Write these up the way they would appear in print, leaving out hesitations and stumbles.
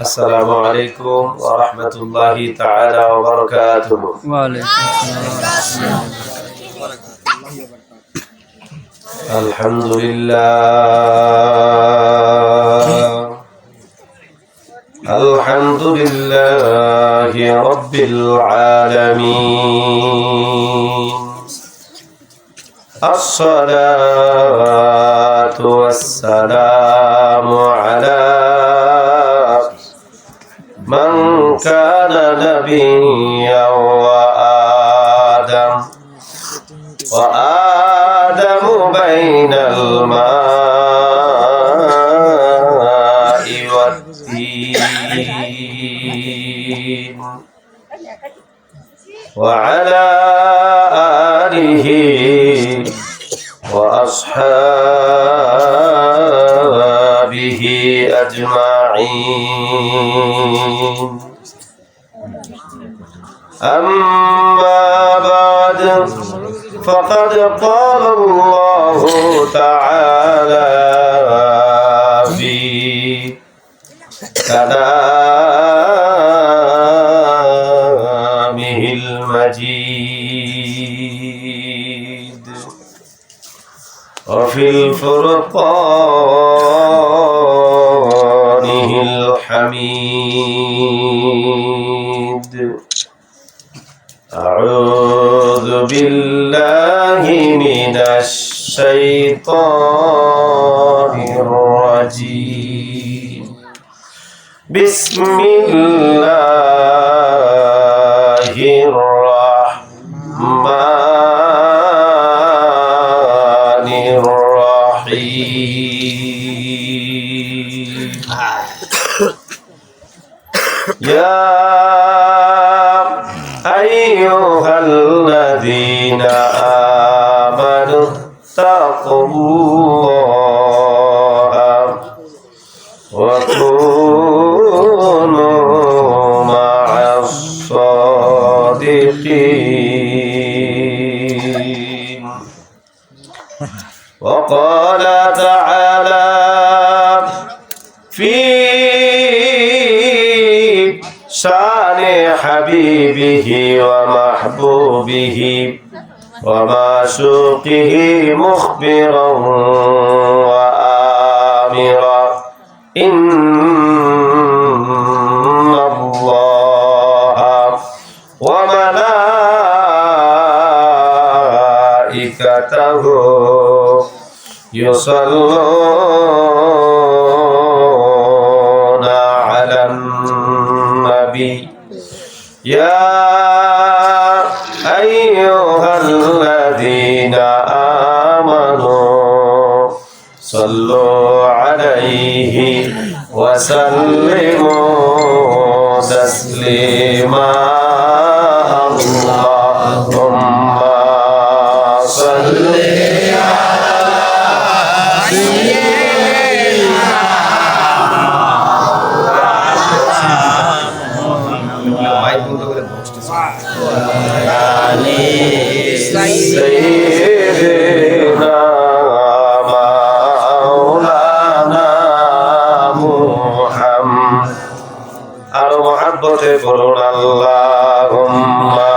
السلام عليكم ورحمة الله تعالى وبركاته. وعليكم السلام ورحمة الله وبركاته. الحمد لله رب العالمين. الصلاة والسلام على من كان نبيا وآدم بين الماء والطين وعلى آله وأصحابه أجمعين. أما بعد، فقد قال الله تعالى في كلامه المجيد وفي الفرقانه الحميد: أعوذ بالله من الشيطان الرجيم. بسم الله الرحمن الرحيم. يا أيها الذين آمنوا اتقوا الله وكونوا مع الصادقين. وقال تعالى في شان حبيبه ومحبوبه ومعشوقه مخبرا وآمرا: إن الله وملائكته يصلون على النبي. يا أيها الذين آمنوا صلوا عليه وسلموا تسليما. اللهم صل سيدنا مولانا محمد. আরো মহব্বতে পড়ুন: আল্লাহুম্মা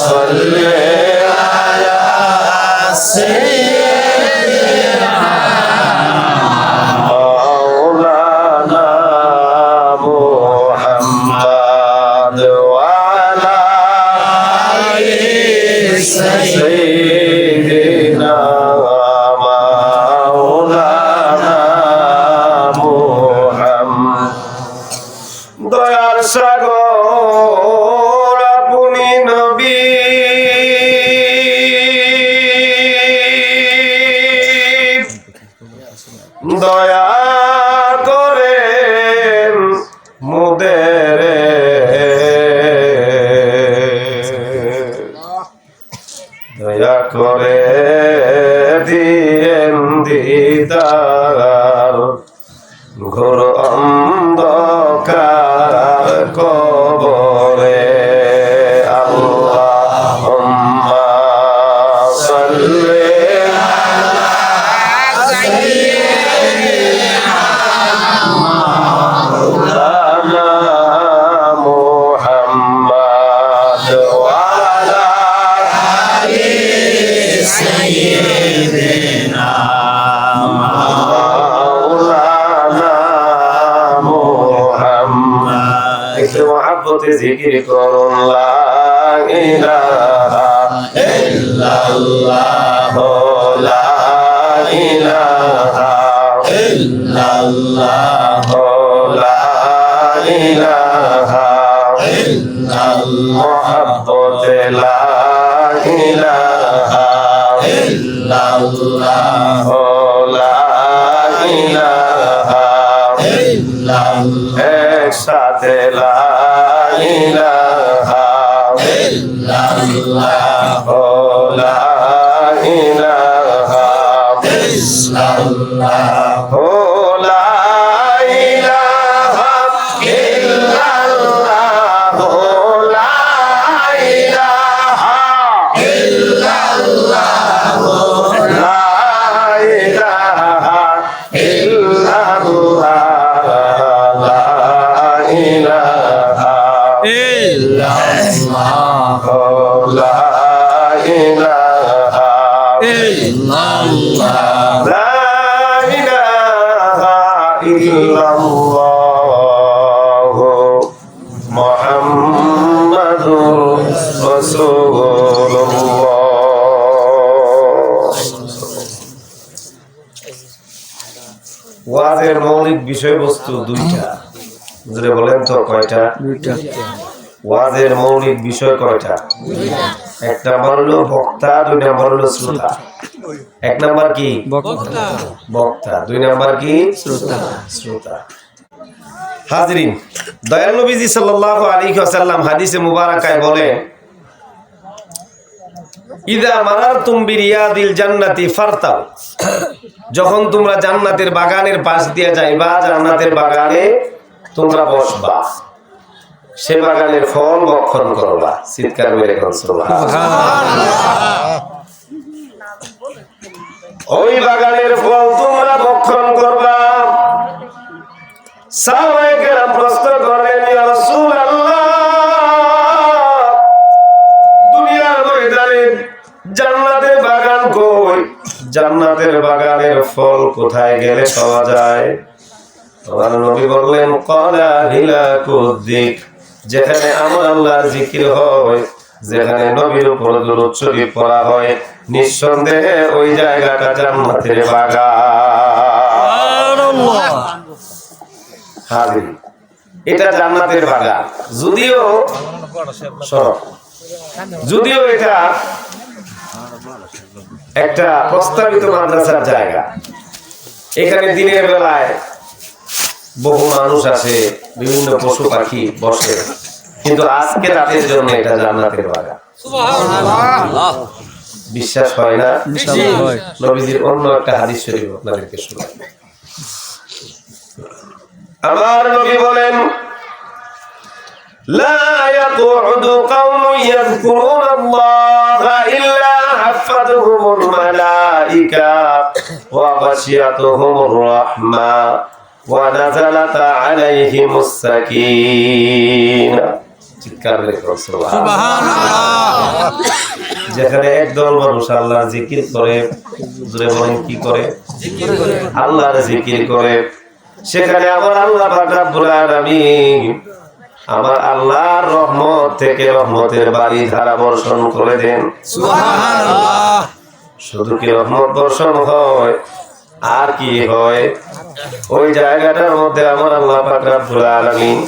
সাল্লি আলা সাইয়্যিদিনা মাওলানা মুহাম্মদ ওয়া আলা سيدنا مولانا محمد. দয়ার সাগর আপনি নবী, দয়া করেন মোদের দয়া করে দিয়েন দিদার ঘোর অন্ধকার একটু মহব্বতে জিকির করুন লা ইলাহা ইল্লাল্লাহ লা ইলাহা ইল্লাল্লাহ লা ইলাহা ইল্লাল্লাহ মহব্বতে লা ইলাহা ইল্লাল্লাহ লা ইলাহা ইল্লাল্লাহ একসাথে লা ইলাহা ইল্লাল্লাহ লা ইলাহা ইল্লাল্লাহ লা ইলাহা ইল্লাল্লাহ লা ইলাহা ইল্লাল্লাহ লা ইলাহা ইল্লাল্লাহ লা ইলাহা ইল্লাল্লাহ লা ইলাহা ইল্লাল্লাহ লা ইলাহা ইল্লাল্লাহ মুহাম্মাদুর রাসূলুল্লাহ। ওয়াজের মৌলিক বিষয়বস্তু দুইটা, বুঝলে বলেন তো কয়টা? দুইটা। ওয়াজের মৌলিক বিষয় কয়টা? এক নাম্বার হলো বক্তা, দুই নাম্বার হলো শ্রোতা। এক নাম্বার কি? বক্তা। দুই নাম্বার কি? শ্রোতা। হাজরিন, দয়াল নবীজি সাল্লাল্লাহু আলাইহি ওয়াসাল্লাম হাদিসে মুবারাকায় বলেন, ইদা মারারতুম বিরিয়াদিল জান্নাতি ফারতাউ, যখন তোমরা জান্নাতের বাগানের পাশ দিয়ে যাইবা, জান্নাতের বাগানে তোমরা বসবা, সে বাগানের ফল ভক্ষণ করবা। চিৎকার মেরে কোন সুবহানাল্লাহ। ওই বাগানের ফল তোমরা ভক্ষণ করবা। সাহাবায়ে কেরাম প্রশ্ন করলেন, ইয়া রাসূলুল্লাহ, দুনিয়ার ময়দানে জান্নাতের বাগান কই? জান্নাতের বাগানের ফল কোথায় গেলে পাওয়া যায়? আমার নবী বললেন, ক্বালা হিলাকুদ্দিক, যেখানে আমার আল্লাহর জিকির হয়, যেখানে নবীর উপর দুরূদ শরীফ পড়া হয়, নিঃসন্দেহে ওই জায়গাটা জান্নাতের বাগান। হাজির, এটা জান্নাতের বাগান। যদিও এটা একটা প্রস্তাবিত মাদ্রাসার জায়গা, এখানে দিনের বেলায় বহু মানুষ আসে, বিভিন্ন পশু পাখি বসে, কিন্তু আজকে রাতের জন্য এটা জান্নাতের বাগান। সুবহানাল্লাহ। বিশ্বাস হয় না? নবীজির অন্য একটা হাদিস শরীফ আপনাদেরকে শোনাই। আমার নবী বলেন, লা ইয়াকুদু কওমুন ইয়াযকুরুনাল্লাহা ইল্লা হাফাযহুমুল মালায়েকা ওয়া গাশিয়াতুহুমুর রাহমা ওয়া নাযালাত আলাইহিমুস সাকিনা। চিৎকার করে সুবহানাল্লাহ। যেখানে একদল মানুষ আল্লাহর জিকির করে, জোরে বলেন কি করে? জিকির করে। আল্লাহর জিকির করে, সেখানে আমার আল্লাহ পাক রব্বুল আলামিন আমার আল্লাহর রহমত থেকে রহমতের বাড়ি ধারা বর্ষণ করে দেন। সুবহানাল্লাহ। শুধু কি রহমত বর্ষণ হয়, আর কি হয়? ওই জায়গাটার মধ্যে আমার আল্লাহ পাক রব্বুল আলামিন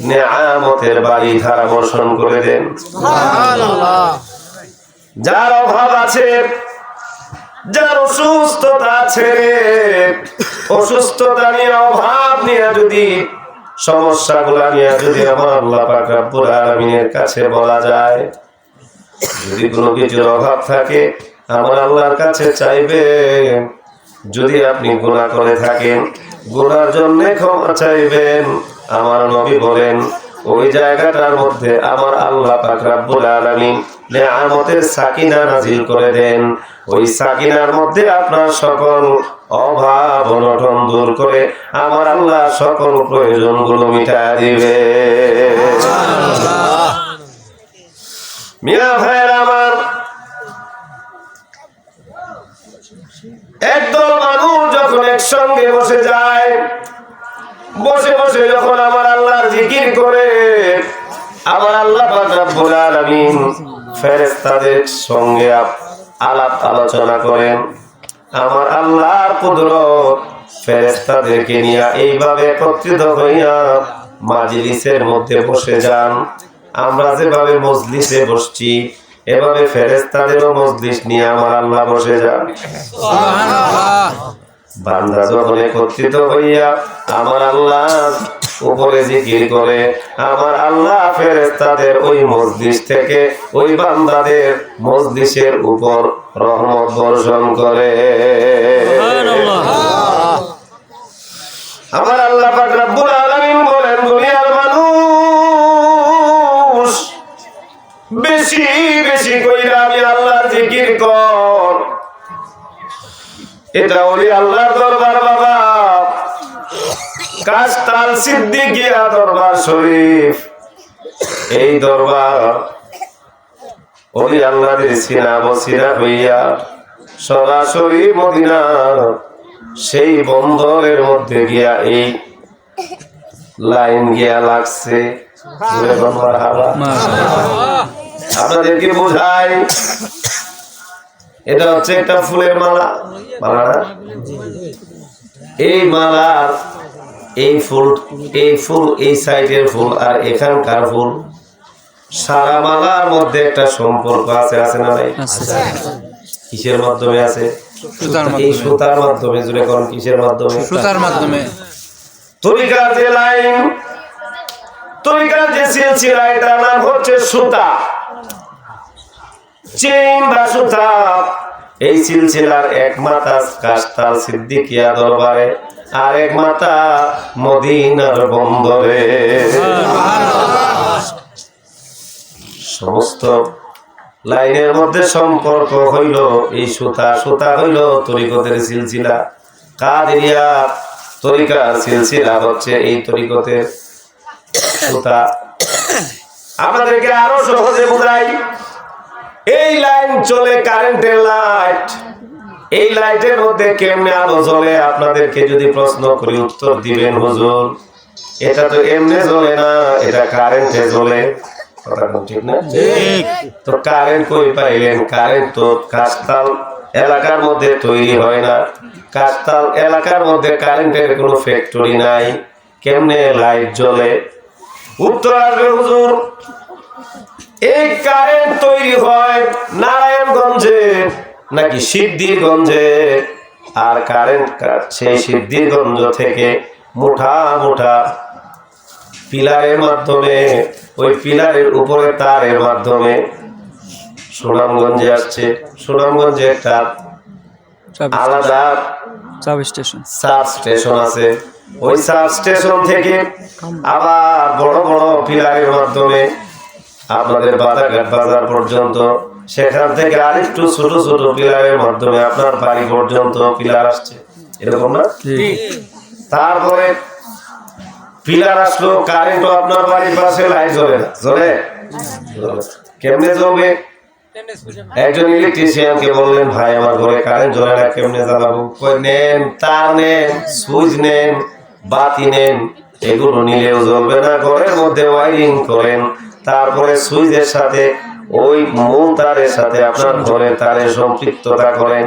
নিয়ামতের বাড়ি ধারা বর্ষণ করে দেন। সুবহানাল্লাহ। যার অভাব আছে, যার অসুস্থতা আছে, অসুস্থতা নিয়ে, অভাব নিয়ে, যদি সমস্যাগুলা নিয়ে যদি আমার আল্লাহ পাক রব্বুল আলামিনের কাছে বলা যায়, যদি কোনো কিছুর অভাব থাকে আমার আল্লাহর কাছে চাইবেন। যদি আপনি গুনাহ করে থাকেন, গুনার জন্য ক্ষমা চাইবেন। আমার নবী বলেন, ওই জায়গাটার মধ্যে আমার আল্লাহ পাক রব্বুল আলামিন নিয়ামতের সাকিনা নাজিল করে দেন। ওই সাকিনার মধ্যে আপনার সকল অভাব অনটন দূর করে আমার আল্লাহ সকল প্রয়োজনগুলো মিটায় দিবে। মিয়া ভাইয়ের আমার, একদল মানুষ যখন একসঙ্গে বসে যায়, বসে বসে যখন আমার আল্লাহর জিকির করে আমার আল্লাহ পাক রব্বুল আলামিন ফেরেশতাদের সঙ্গে আলাপ আলোচনা করেন। আমার আল্লাহর কুদরত ফেরেশতাদেরকে নিয়ে এইভাবে একত্রিত হইয়া মাজলিসের মধ্যে বসে যান। আমরা যেভাবে মজলিসে বসছি এভাবে ফেরেশতাদেরও মজলিস নিয়ে আমার আল্লাহ বসে যান। বান্দা যখন একত্রিত হইয়া আমার আল্লাহ উপরে জিকির করে আমার আল্লাহ ফেরেশতাদের ওই মজলিস থেকে ওই বান্দাদের মজলিসের উপর রহমত বর্ষণ করে। আমার আল্লাহ পাক রব্বুল আলামিন বলেন, দুনিয়ার মানুষ বেশি বেশি কইরা আমি আল্লাহর জিকির কর। এটা ওলি আল্লাহর দরবার বাবা, কাশতাল সিদ্দিকিয়া দরবার শরীফ। এই দরবার ওলি আল্লাহর সিনা বসিরা হইয়া সরাসরি মদিনা সেই বন্দরের মধ্যে গিয়া এই লাইন গিয়া লাগছে। আপনাদেরকে বোঝাই, এটা হচ্ছে একটা ফুলের মালা, মালা না? এই মালার এই ফুল এই সাইডের ফুল আর এখানকার ফুল, সারা মালার মধ্যে একটা সম্পর্ক আছে, আছে না নাই? কিসের মাধ্যমে আছে? এই সুতার মাধ্যমে। জুড়ে কোন কিসের মাধ্যমে? সুতার মাধ্যমে। তরিকার যে লাইন, তরিকার যে সিলসিলা, এটার নাম হচ্ছে সুতা, চেইন বা সুতা। এই সিলসিলার এক মাথা কাশতাল সিদ্দিকিয়া দরবারে, আর এক মাথা মদিনার বন্দরে। সমস্ত লাইনের মধ্যে সম্পর্ক হইল এই সুতা। সুতা হইল তরিকতের সিলসিলা। কাদেরিয়া তরিকার সিলসিলা হচ্ছে এই তরিকতের সুতা। আমাদেরকে আরো সহজে বোঝাই, এই লাইন চলে কারেন্টের লাইট। এই লাইটের মধ্যে কেমনে আলো জ্বলে? আপনাদেরকে যদি প্রশ্ন করি উত্তর দিবেন হুজুর এটা তো এমনি জ্বলে না, এটা কারেন্টে জ্বলে। ঠিক না? তো কারেন্ট কই পাইলেন? কারেন্ট তো কাশতাল এলাকার মধ্যে তৈরি হয় না। কাশতাল এলাকার মধ্যে কারেন্টের কোনো ফ্যাক্টরি নাই, কেমনে লাইট জ্বলে? উত্তর আসবে হুজুর, এই কারেন্ট তৈরি হয় নারায়ণগঞ্জে নাকি সিদ্ধিরগঞ্জে। আর কারেন্ট সেই সিদ্ধিরগঞ্জ থেকে মোটা মোটা পিলারের মাধ্যমে, ওই পিলারের উপরে তারের মাধ্যমে সুনামগঞ্জে আসছে। সুনামগঞ্জে একটা আলাদা সাব স্টেশন আছে। ওই সাব স্টেশন থেকে আবার বড় বড় পিলারের মাধ্যমে আপনাদের বাজারঘাট বাজার পর্যন্ত, সেখান থেকে আরেকটু ছোট ছোট পিলারের মাধ্যমে আপনার বাড়ি পর্যন্ত পিলার আসছে, এরকম না? তারপরে পিলার আসলো, কারেন্ট আপনার বাড়ির পাশে লাইট জ্বলে না, জ্বলে? কেমনে জ্বলবে? একজন ইলেকট্রিশিয়ানকে বললেন, ভাই আমার ঘরে কারেন্ট জ্বলে না, কেমনে জ্বালাবো? কই নেন, তার নেন, সুইচ নেন, বাতি নেন, এগুলো নিলেও জ্বলবে না। ঘরের মধ্যে ওয়ারিং করেন, তারপরে সুইচের সাথে ওই মূল তারের সাথে আপনার ঘরের তারের সম্পৃক্ততা করেন,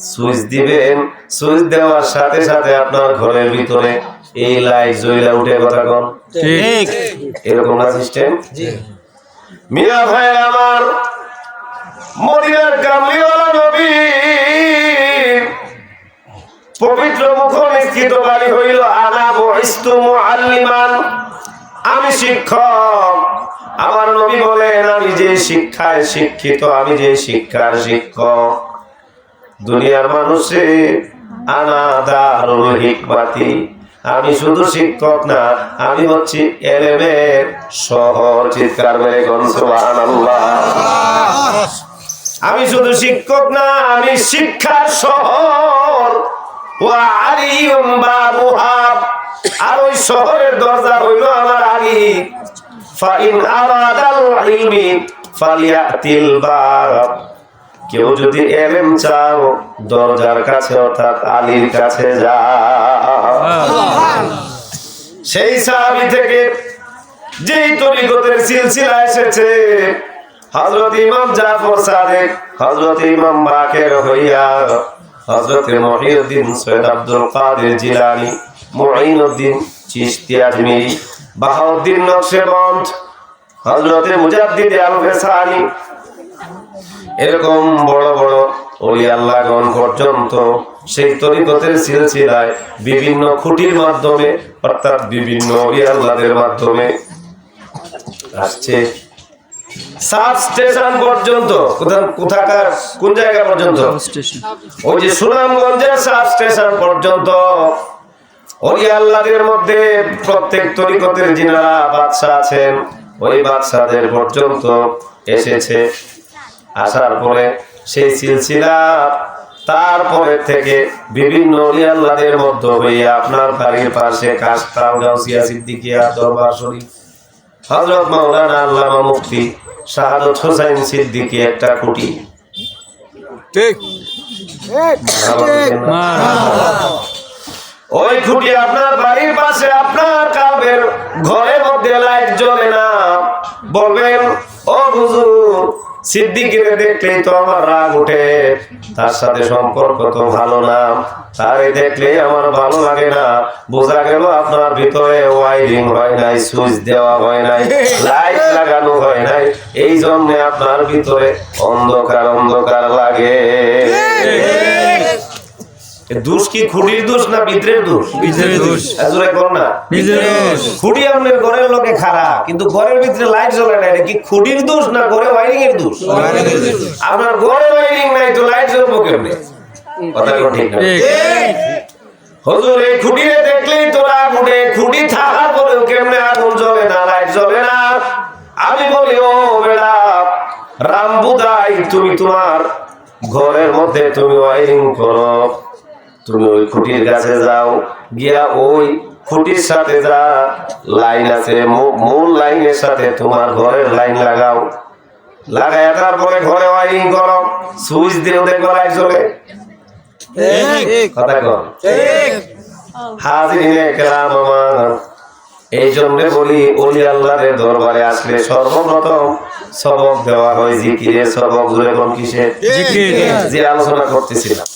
সুইচ দিবেন। সুইচ দেওয়ার সাথে সাথে আপনার ঘরের ভিতরে এই লাইট জ্বলে উঠে। কথা কোন ঠিক? এরকম না সিস্টেম? মিয়া ভাই আমার, মদিনার কামলিওয়ালা নবী পবিত্র মুখ নিঃসৃত বাণী হইল, আনা বুইস্তু মুআল্লিমান, আমি শিক্ষক। আমার নবী বলেন, আমি যে শিক্ষায় শিক্ষিত, আমি যে শিক্ষার শিক্ষক। দুনিয়ার মানুষে আনা দারুল হিকমাতি, আমি শুধু শিক্ষক না, আমি হচ্ছি এলেমের শহর। চিৎকার মেরে কোন সুবহানাল্লাহ। আমি শুধু শিক্ষক না, আমি শিক্ষার শহর। ওয়া আলিয়ুম বাবুহা, আর ওই শহরের দরজা হইল আমার আলী। ফাইন আরাদাল ইলমি ফালিয়াতিল বাব, কেউ যদি এলেম চাও দরজার কাছে অর্থাৎ আলীর কাছে যাও। সেই সাহাবী থেকে যেই তরিকতের সিলসিলা এসেছে হযরত ইমাম জাফর সাদিক, হযরত ইমাম বাকের হইয়া, হযরত মুহিউদ্দিন সৈয়দ আব্দুল কাদের জিলানী, মুঈনুদ্দিন চিশতি আজমিরি, বাহাউদ্দিন নকশবন্দ, হযরত মুজাদ্দিদ আল-ফেসানি, এরকম বড় বড় ওলি আল্লাহগণ পর্যন্ত সেই তরিকতের সিলসিলায় বিভিন্ন খুঁটির মাধ্যমে অর্থাৎ বিভিন্ন ওলি আল্লাহদের মাধ্যমে আসছে সাব স্টেশন পর্যন্ত। কোথাকার কোন জায়গা পর্যন্ত? ওই যে সুনামগঞ্জের সাব স্টেশন পর্যন্ত ওলি আল্লাহদের মধ্যে প্রত্যেক তরিকতের যিনারা বাদশা আছেন ওই বাদশাদের পর্যন্ত এসেছে। আসার পরে সেই সিলসিলা তারপরে থেকে বিভিন্ন ওলি আল্লাহদের মধ্যে হইয়া আপনার বাড়ির পাশে কাশতাল, গাউসিয়া, সিদ্দিকিয়া, দরবার শরীফ, হযরত মাওলানা আল্লামা মুফতি শাহাদত হোসাইন সিদ্দিকী একটা খুঁটি। ঠিক ওই খুঁটি আপনার বাড়ির পাশে আপনার কাবের ঘরের মধ্যে লাইট জ্বলে না, বলবেন ও হুজুর সিদ্দিকীরে দেখলেই তো আমার রাগ ওঠে, তার সাথে সম্পর্ক তো ভালো না, তারে দেখলে আমার ভালো লাগে না। বোঝা গেল আপনার ভিতরে ওয়াইরিং হয় নাই, সুইচ দেওয়া হয় নাই, লাইট লাগানো হয় নাই, এই জন্য আপনার ভিতরে অন্ধকার অন্ধকার লাগে। দোষ কি খুঁটির দোষ না ভিতরের দোষ? ভিতরের দোষ। জোরে কর না। ভিতরের দোষ। খুঁটি আপনার ঘরের লোকে খারাপ, কিন্তু ঘরের ভিতরে লাইট জ্বলে না, এটা কি খুঁটির দোষ না ঘরে ওয়াইরিং এর দোষ? আপনার ঘরে ওয়াইরিং নাই তো লাইট জ্বলবো কেমনে? কথা ঠিক না? হুজুর এই খুঁটিরে দেখলেই তো রাগ উঠে, খুঁটি থাকার পরেও কেমনে আগুন জ্বলে না, লাইট জ্বলে না? আমি বলি ও বেটা রামবুদাই, তুমি তোমার ঘরের মধ্যে তুমি ওয়াইরিং করো, তুমি ওই খুঁটির কাছে যাও, গিয়া ওই খুঁটির সাথে যা লাইন আছে মূল লাইনের সাথে তোমার ঘরের লাইন লাগাও, লাগায় তারপরে ঘরে ওয়াইরিং করো, সুইচ দিয়েও দেখবো লাইট জ্বলে। কথা কর হাজিরিনে কেরাম আমার, এই জন্য বলি ওলি আল্লাহর দরবারে আসলে সর্বপ্রথম সবক দেওয়া হয় জিকিরের সবক। যেমন কিসের? যে আলোচনা করতেছিলাম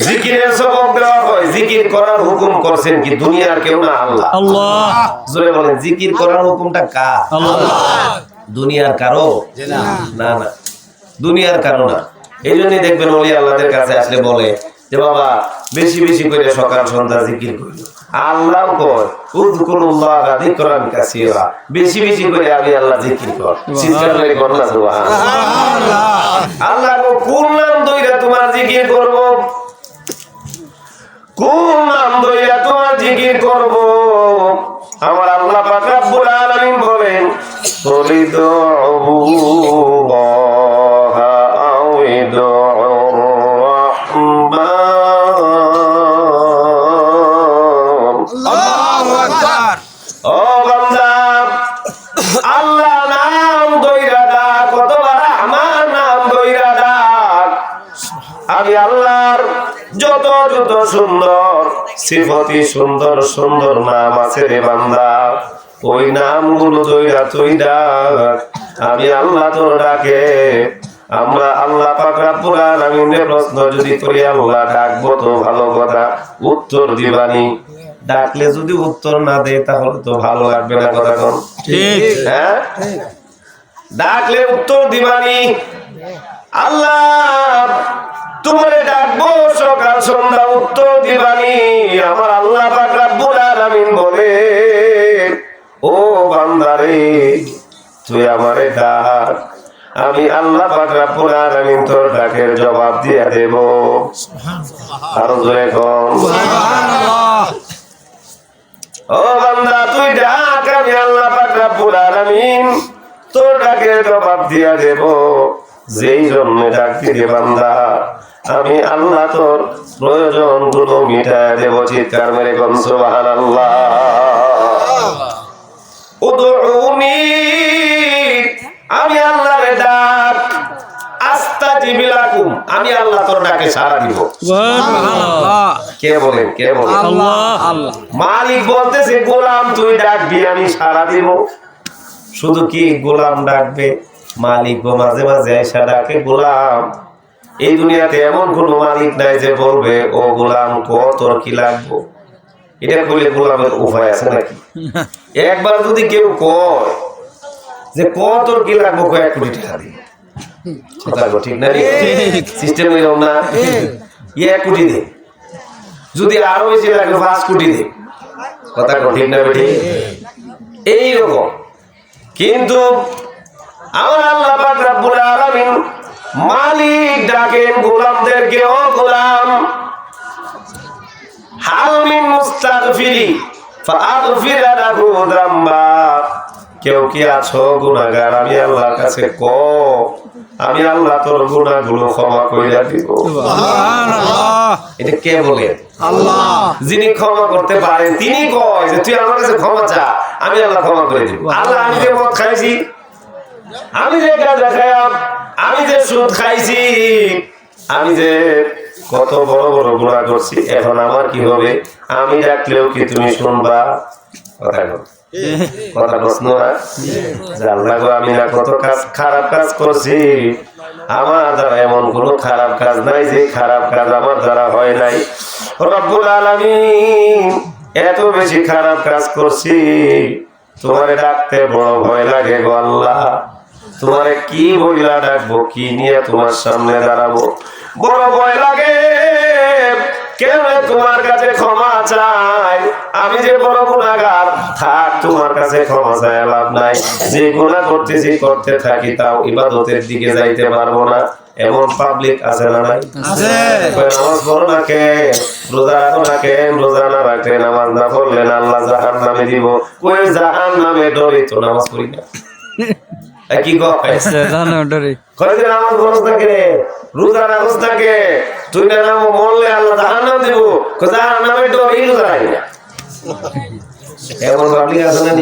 জিকিরের সবক দেওয়া হয়। জিকির করার হুকুম করছেন কি দুনিয়ার কেউ না, আল্লাহ। আল্লাহ জোরে বলেন জিকির করার হুকুমটা কার? আল্লাহ। দুনিয়ার কারো না, না দুনিয়ার কারো না। এই জন্যই দেখবেন ওলি আল্লাহদের কাছে আসলে বলে যে বাবা বেশি বেশি করে সকাল সন্ধ্যা জিকির করি। আল্লাহ কয় উযকুরুল্লাহ যিকরান কাসীরা, বেশি বেশি করে আমি আল্লাহ জিকির কর। চিৎকার করে কর না সুবহানাল্লাহ। আল্লাহ কোন নাম ধইরা তোমার জিকির করব, কোন নাম ধইরা তোমার জিকির করব? আমার আল্লাহ পাক রব্বুল আলামিন বলেন কুলিদুল্লাহা আও ইদুর রাহমান। আল্লাহু আকবার। ও বান্দা আল্লাহ নাম ধইরা ডাক, কতবার আমার নাম ধইরা ডাক। আমি আল্লাহর যত যত সুন্দর সিফতি সুন্দর সুন্দর নাম আছে রে বান্দা, ওই নামগুলো ধইরা তুই ডাক। আমি আল্লাহ তোর ডাকে আমরা আল্লাহ পাক রব্বুল আলামিনের প্রশ্ন যদি করি আল্লাহ ডাকবো তো ভালো কথা, উত্তর দিবানি। ডাকলে যদি উত্তর না দেয় তাহলে তো ভালো লাগবে না। কথা কোন ঠিক। হ্যাঁ? ডাকলে উত্তর দিবানি। আল্লাহ তোমারে ডাকবো সকাল সন্ধ্যা, উত্তর দিবানি। আমার আল্লাহ পাক রব্বুল আলামিন বলে ও বান্দারে তুই আমারে ডাক, আমি আল্লাহ পাক রব্বুল আলামিন তোর ডাকের জবাব দিয়ে দেব। আরো জোরে কর সুবহানাল্লাহ। ও বান্দা তুই ডাক, আমি আল্লাহ পাক রব্বুল আলামিন তোর ডাকের জবাব দিয়ে দেব। যেই জন্য ডাক দিলে বান্দা আমি আল্লাহ তোর প্রয়োজন গুলো মিটায় দেব। চিৎকার মেরে কোন সুবহানাল্লাহ। উদউনি আমি আল্লাহরে ডাক, আস্তাজিব লাকুম আমি আল্লাহ তোর ডাকে সাড়া দিব। সুবহানাল্লাহ। কে বলেন? কে বলেন? আল্লাহ আল্লাহ। মালিক বলতেছে গোলাম তুই ডাকবি আমি সাড়া দিব। শুধু কি গোলাম ডাকবে? মালিক মাঝে মাঝে এসে ডাকে গোলাম। এই দুনিয়াতে এমন কোন মালিক নাই যে বলবে ও গোলাম তোর কি লাগবো। এটা কইলে গোলামের উপায় আছে নাকি? একবার যদি কেউ কয় যে তোর কি লাগবো, 1 কোটি টাকা দিই, কথা ঠিক না? সিস্টেম এরকম না? 1 কোটি দে, যদি আরো বেশি লাগে 5 কোটি দে, কথা ঠিক না? বেটি এইরকম। কিন্তু আমার আল্লাহ পাক রব্বুল আলামিন মালিক ডাকেন গোলামদেরকে, ও গোলাম হাল মিন মুস্তাগফিরি ফাগফির লাহু যামবা, কেউ কি আছো গুনাহগার? আমি আল্লাহর কাছে আমি আল্লাহ তোর গুনাহগুলো ক্ষমা কইরা দিব। সুবহানাল্লাহ। এটা কে বলে? আল্লাহ। যিনি ক্ষমা করতে পারেন তিনি কয় যে তুই আমার কাছে ক্ষমা চা, আমি আল্লাহ ক্ষমা করে দিব। আল্লাহ আমি যে মদ খাইছি, আমি যে গাঁজা খাইলাম, আমি যে সুদ খাইছি, আমি যে কত বড় বড় গুনাহ করছি, এখন আমার কি হবে? আমি ডাকলেও কি তুমি শুনবা? কথা প্রশ্ন না? আল্লাহ গো, আমি না কত খারাপ কাজ করছি, আমার দ্বারা এমন কোন খারাপ কাজ নাই যে খারাপ কাজ আমার দ্বারা হয় নাই। রব্বুল আলামিন এত বেশি খারাপ কাজ করছি, তোমারে ডাকতে বড় ভয় লাগে গো আল্লাহ। তোমারে কি বইলা ডাকবো, কি নিয়ে তোমার সামনে দাঁড়াবো, বড় ভয় লাগে। কেন তোমার কাছে ক্ষমা চাই? আমি যে বড় গুনাহগার, থাক তোমার কাছে ক্ষমা চাই লাভ নাই। যে গুনাহ করতেছি করতে থাকি, তাও ইবাদতের দিকে যাইতে পারবো না, এমন পাবলিক আছে না নাই? আছে। নামাজ পড়ো না কে, রোজা রাখো না কে, রোজা না রাখলে নামাজ না পড়লে আল্লাহ জাহান্নামে দিব। কই জাহান্নামে ডরে তো নামাজ পড়ি না। কি নামাজ পড়ো থাকে, রোজা রাখো থাকে, তুই না নাম মরলে আল্লাহ জাহান্নাম দিব, জাহান্নামে ডরে রোজা রাখি না। এমন পাবলিক আছে না?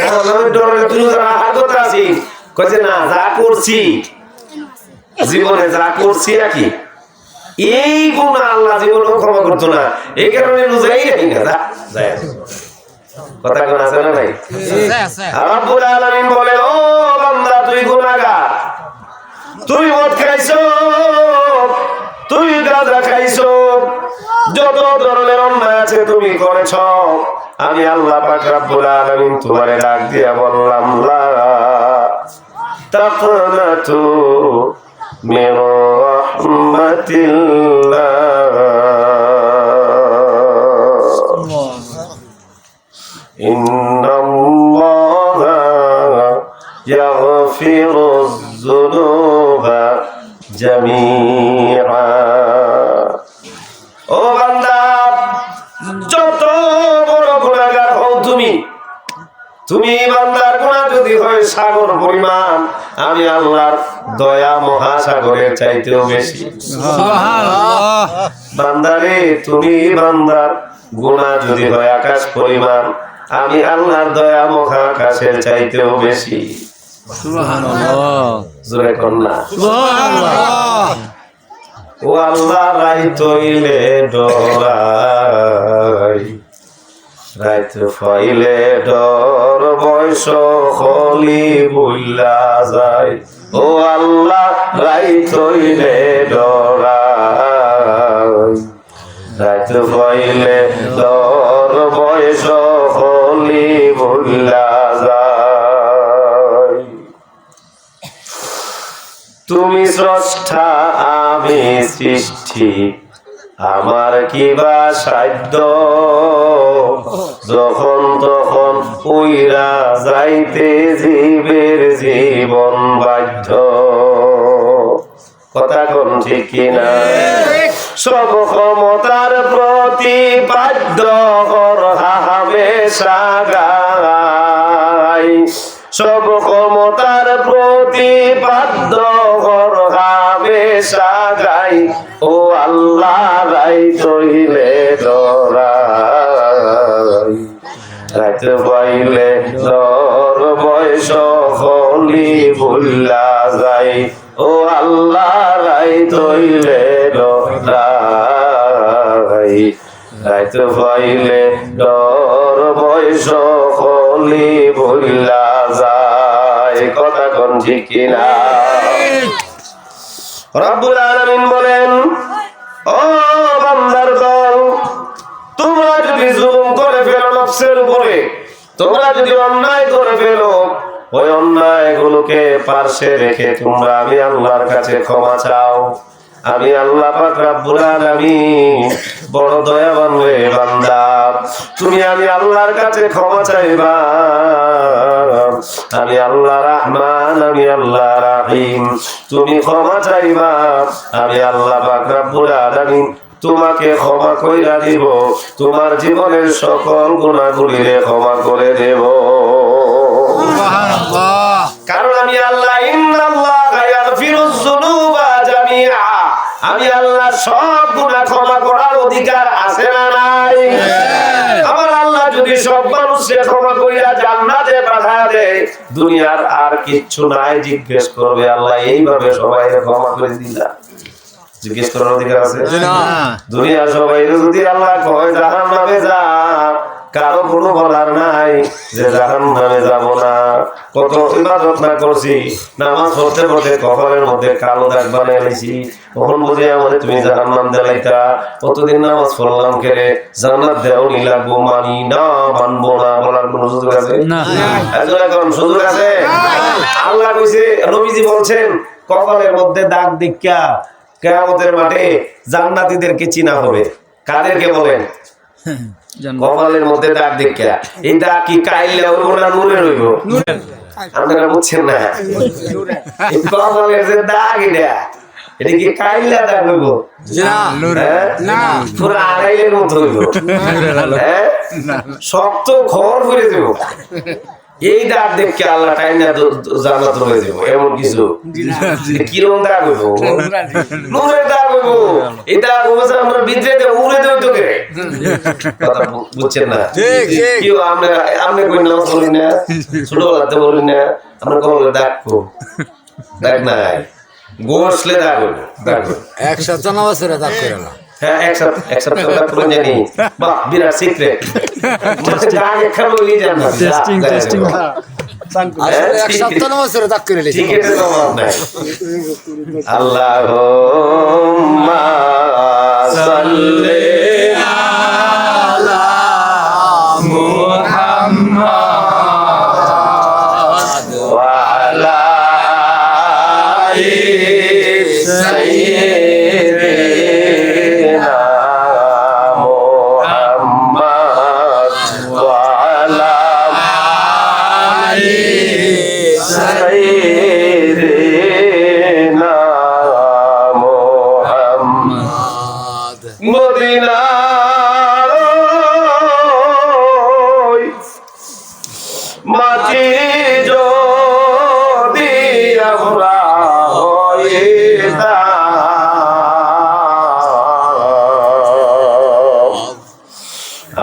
জাহান্নামে ডরে তুই রোজা রাখার কথা আছিস, কইছে না যা করছি জীবনে, যা করছি নাকি এই গুনাহ আল্লাহ জীবনে ক্ষমা করতো না, এই কারণে রোজাই রাখি না। যায় কথা কোন আছে না নাই? রব্বুল আলামিন বলে, ও বান্দা তুই গুনাহগার, তুই মদ খাইছো, তুই গাঁজা খাইছো, যত ধরনের অন্যায় আছে তুমি করেছো, আমি আল্লাহ পাক রব্বুল আলামিন তোমারে ডাক দিয়া বললাম লা তাকনাতু মির রাহমাতিল্লাহ, ইন্নাল্লাহা ইয়াগফিরুয যুনুবা জামিআ। ও বান্দা, যত বড় গুনাহগার হও তুমি বান্দার গুনাহ যদি হয় সাগর পরিমাণ, আমি আল্লাহর দয়া মহাসাগরের চাইতেও বেশি। সুবহানাল্লাহ। বান্দারে, তুমি বান্দার গুনাহ যদি হয় আকাশ পরিমাণ, আমি আল্লাহর দয়া মহাকাশের চাইতেও বেশি। সুবহানাল্লাহ। জোরে কন্যা সুবহানাল্লাহ। ও আল্লাহ রাইত হইলে ডরাই, রাইত ফাইলে ডর, বয়স হলি বুইলা যায়। ও আল্লাহ রাইত হইলে ডরাই, রাইত ফাইলে ডর, বয়স হলি বুইলা যায়। তুমি স্রষ্টা আমি সৃষ্টি, আমার কিবা সাধ্য, যখন তখন উইরা যাইতে জীবের জীবন বাধ্য। কথা কোন ঠিক কিনা? সব ক্ষমতার প্রতিপাদ্য হামেশা গাই, সব ক্ষমতার প্রতিপাদ্য হামেশা গাই। ও আল্লাহ রাইত হইলে ডরাই, রাইত পাইলে ডর, বয়স হলি ভুলা যাই। ও আল্লাহ রাইত তৈলে লাই রাইত পাইলে ডর বয়স হলি ভুলা যায় কথা কোন ঠিক কিনা রব্বুল আলামিন বলেন ও বান্দার দল তোমরা যদি জুলুম করে ফেলো নফসের উপরে তোমরা যদি অন্যায় করে ফেলো ওই অন্যায় গুলোকে পার্শ্বে রেখে তোমরা আমি আল্লাহর কাছে ক্ষমা চাও আমি আল্লাহ পাক রব্বুল আলামিন বড় দয়াবান রে বান্দা তুমি আমি আল্লাহর কাছে ক্ষমা চাইবা আমি আল্লাহ রহমান আমি আল্লাহ রহিম তুমি ক্ষমা চাইবা আমি আল্লাহ পাক রব্বুল আলামিন তোমাকে ক্ষমা কইরা দিব তোমার জীবনের সকল গুনাহগুলিরে ক্ষমা করে দেব সুবহানাল্লাহ কারণ আমি আল্লাহ ইন্নাল্লাহা ইয়াগফিরুয যুনুবা জামিআ আমি আল্লাহ সব গুনাহ ক্ষমা করার অধিকার আছে না নাই আমার আল্লাহ যদি সব মানুষকে ক্ষমা কইরা জান্নাতে পাঠায় দেয় দুনিয়ার আর কিচ্ছু নাই জিজ্ঞেস করবে আল্লাহ এইভাবে সবাইকে ক্ষমা করে দিলা জিজ্ঞেস করার অধিকার আছে দুনিয়া সবাই যদি আল্লাহ কয় জাহান্নামে যা কারো কোনো বলার নাই যে জাহান্নামে যাব না কত ইবাদত না করছি নামাজ পড়তে পড়তে কপালের মধ্যে কালো দাগ বানিয়ে নিয়েছি তখন বুঝে আমাদের তুমি জাহান্নাম দিলাইতা কতদিন নামাজ পড়লাম কেড়ে জান্নাত দেওনি লাগবো মানি না মানবো না বলার কোনো সুযোগ আছে না এখন সুযোগ আছে আল্লাহ কইছে নবীজি বলছেন কপালের মধ্যে দাগ দেখা কিয়ামতের মাঠে জান্নাতীদেরকে চিনা হবে কাদেরকে বলেন কপালের মধ্যে দাগ দেখা এই দাগ কি কাইলে হইব না নূরে হইব আপনারা বুঝছেন না এই কপালের যে দাগ এটা কি কাইলে দাগ হইব না পুরো আড়াইলের মতো হইব শক্ত খড় করে দেব এই দাগ দেখে আল্লাহ টাইনা জান্নাত হয়ে যাব এমন কিছু কিরকম দাগ হইব নূরের দাগ হইব এই দাগ হইছে আমরা বিদ্রেতে উড়ে দেব তো করে কথা বুঝছেন না কি আমরা আমরা কই নামাজ পড়ি না ছোটবেলাতে পড়ি না আমরা কবলে দাগ কো দাগ নাই গোসলে দাগ হইব দাগ এক সপ্তাহ নামাজ পড়ে দাগ করে না হ্যাঁ এক সপ্তাহ দাগ করে জানি বাহ বিরাট সিক্রেট মানে দাগ এখানে লই যান না টেস্টিং আসলে এক সপ্তাহ নামাজ পড়ে দাগ করে লিখি টিকেটের অভাব নাই আল্লাহুম্মা সাল্লি আলা মুহাম্মাদ ওয়া আলা আলি সাইয়্যিদিনা মুহাম্মাদ ওয়া আলা আলি সাইয়্যিদিনা মুহাম্মাদ মদিনার ওই মাটি যদি আমরা হইতাম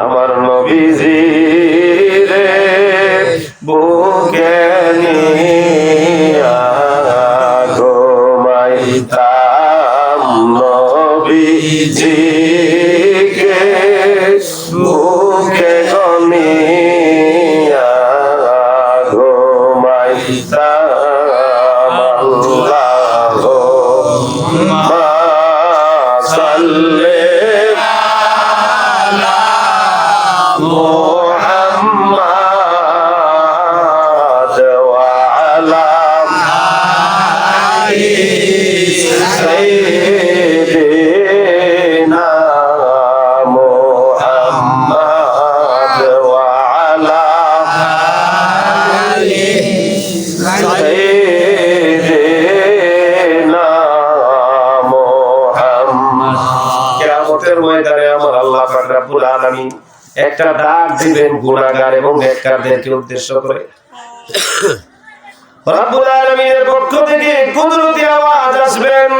আমার নবীজি রে বুকে নিয়া ঘুমাইতাম নবীজিকে বুকে নিয়া ঘুমাইতাম আল্লাহুম্মা সাল্লি আলা মুহাম্মাদ ওয়া আলা আলি সাইয়্যিদিনা মুহাম্মাদ ওয়া আলা আলি সাইয়্যিদিনা মুহাম্মাদ কিয়ামতের ময়দানে আমার আল্লাহ পাক রব্বুল আলামিন একটা ডাক দিবেন গুনাহগার এবং নেককারদেরকে উদ্দেশ্য করে রব্বুল আলামিনের পক্ষ থেকে কুদরতি আওয়াজ আসবেন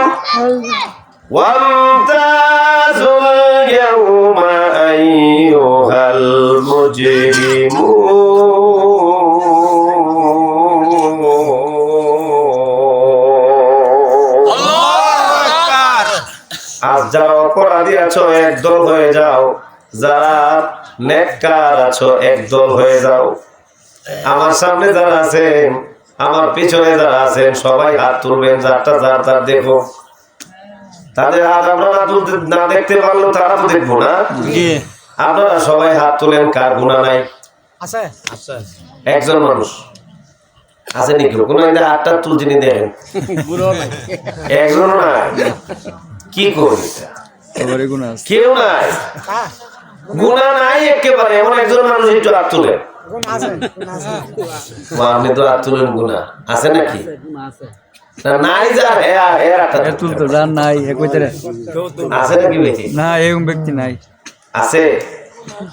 ওয়ামতাজুল ইয়াউমা আইয়ুহাল মুজরিমুন অপরাধী আছো একদল হয়ে যাও, যারা নেককার আছো একদল হয়ে যাও। আমার সামনে যারা আছেন, আমার পিছনে যারা আছেন, সবাই হাত তুলবেন, যারটা যার তার দেখো। তাদের হাত আমরা না দেখতে পারলেও তারা তো দেখবো না। জি আপনারা সবাই হাত তুলেন, কার গুনাহ নাই? একজন মানুষ আছে নাকি? কোনো হাতটা তুলতে নিয়ে দেখেন, একজন নাই। কি করি? সবারই গুনাহ আছে। কেউ নাই, গুনাহ নাই একেবারে। এমন একজন মানুষ একটু হাত তুলেন। আপনি তো হাত তুলেন, গুনাহ আছে নাকি? নাই, যার তুলতো যার নাই আছে নাকি? বেশি না, এরকম ব্যক্তি নাই। আছে,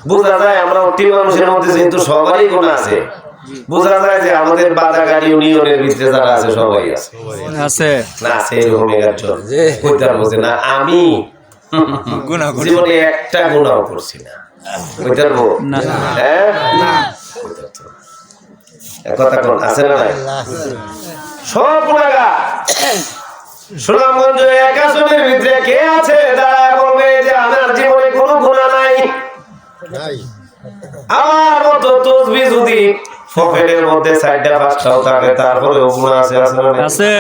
বোঝা যায়। আমরা অতি মানুষের মধ্যে যেহেতু সবারই গুনাহ আছে, বোঝা যায় যে আমাদের বাজাগাড়ি ইউনিয়নের ভিতরে যারা আছে সবাই আছে। আছে না আছে এরকম একজন কইতে পারবো যে না আমি জীবনে একটা গুনাহ করছি না, কইতে পারবো? না। হ্যাঁ, কথা কোন আছে না? নাই, সব গুনাহগার। সুনামগঞ্জ এক আসনের ভিতরে কে আছে দাঁড়ায় বলবে যে আমার জীবনে কোনো গুনাহ নাই? আমার মতো তসবিহ যদি পকেটের মধ্যে 4টা 5টাও থাকে, তারপরে গুনাহ আছে, আছে না? নাই? আছে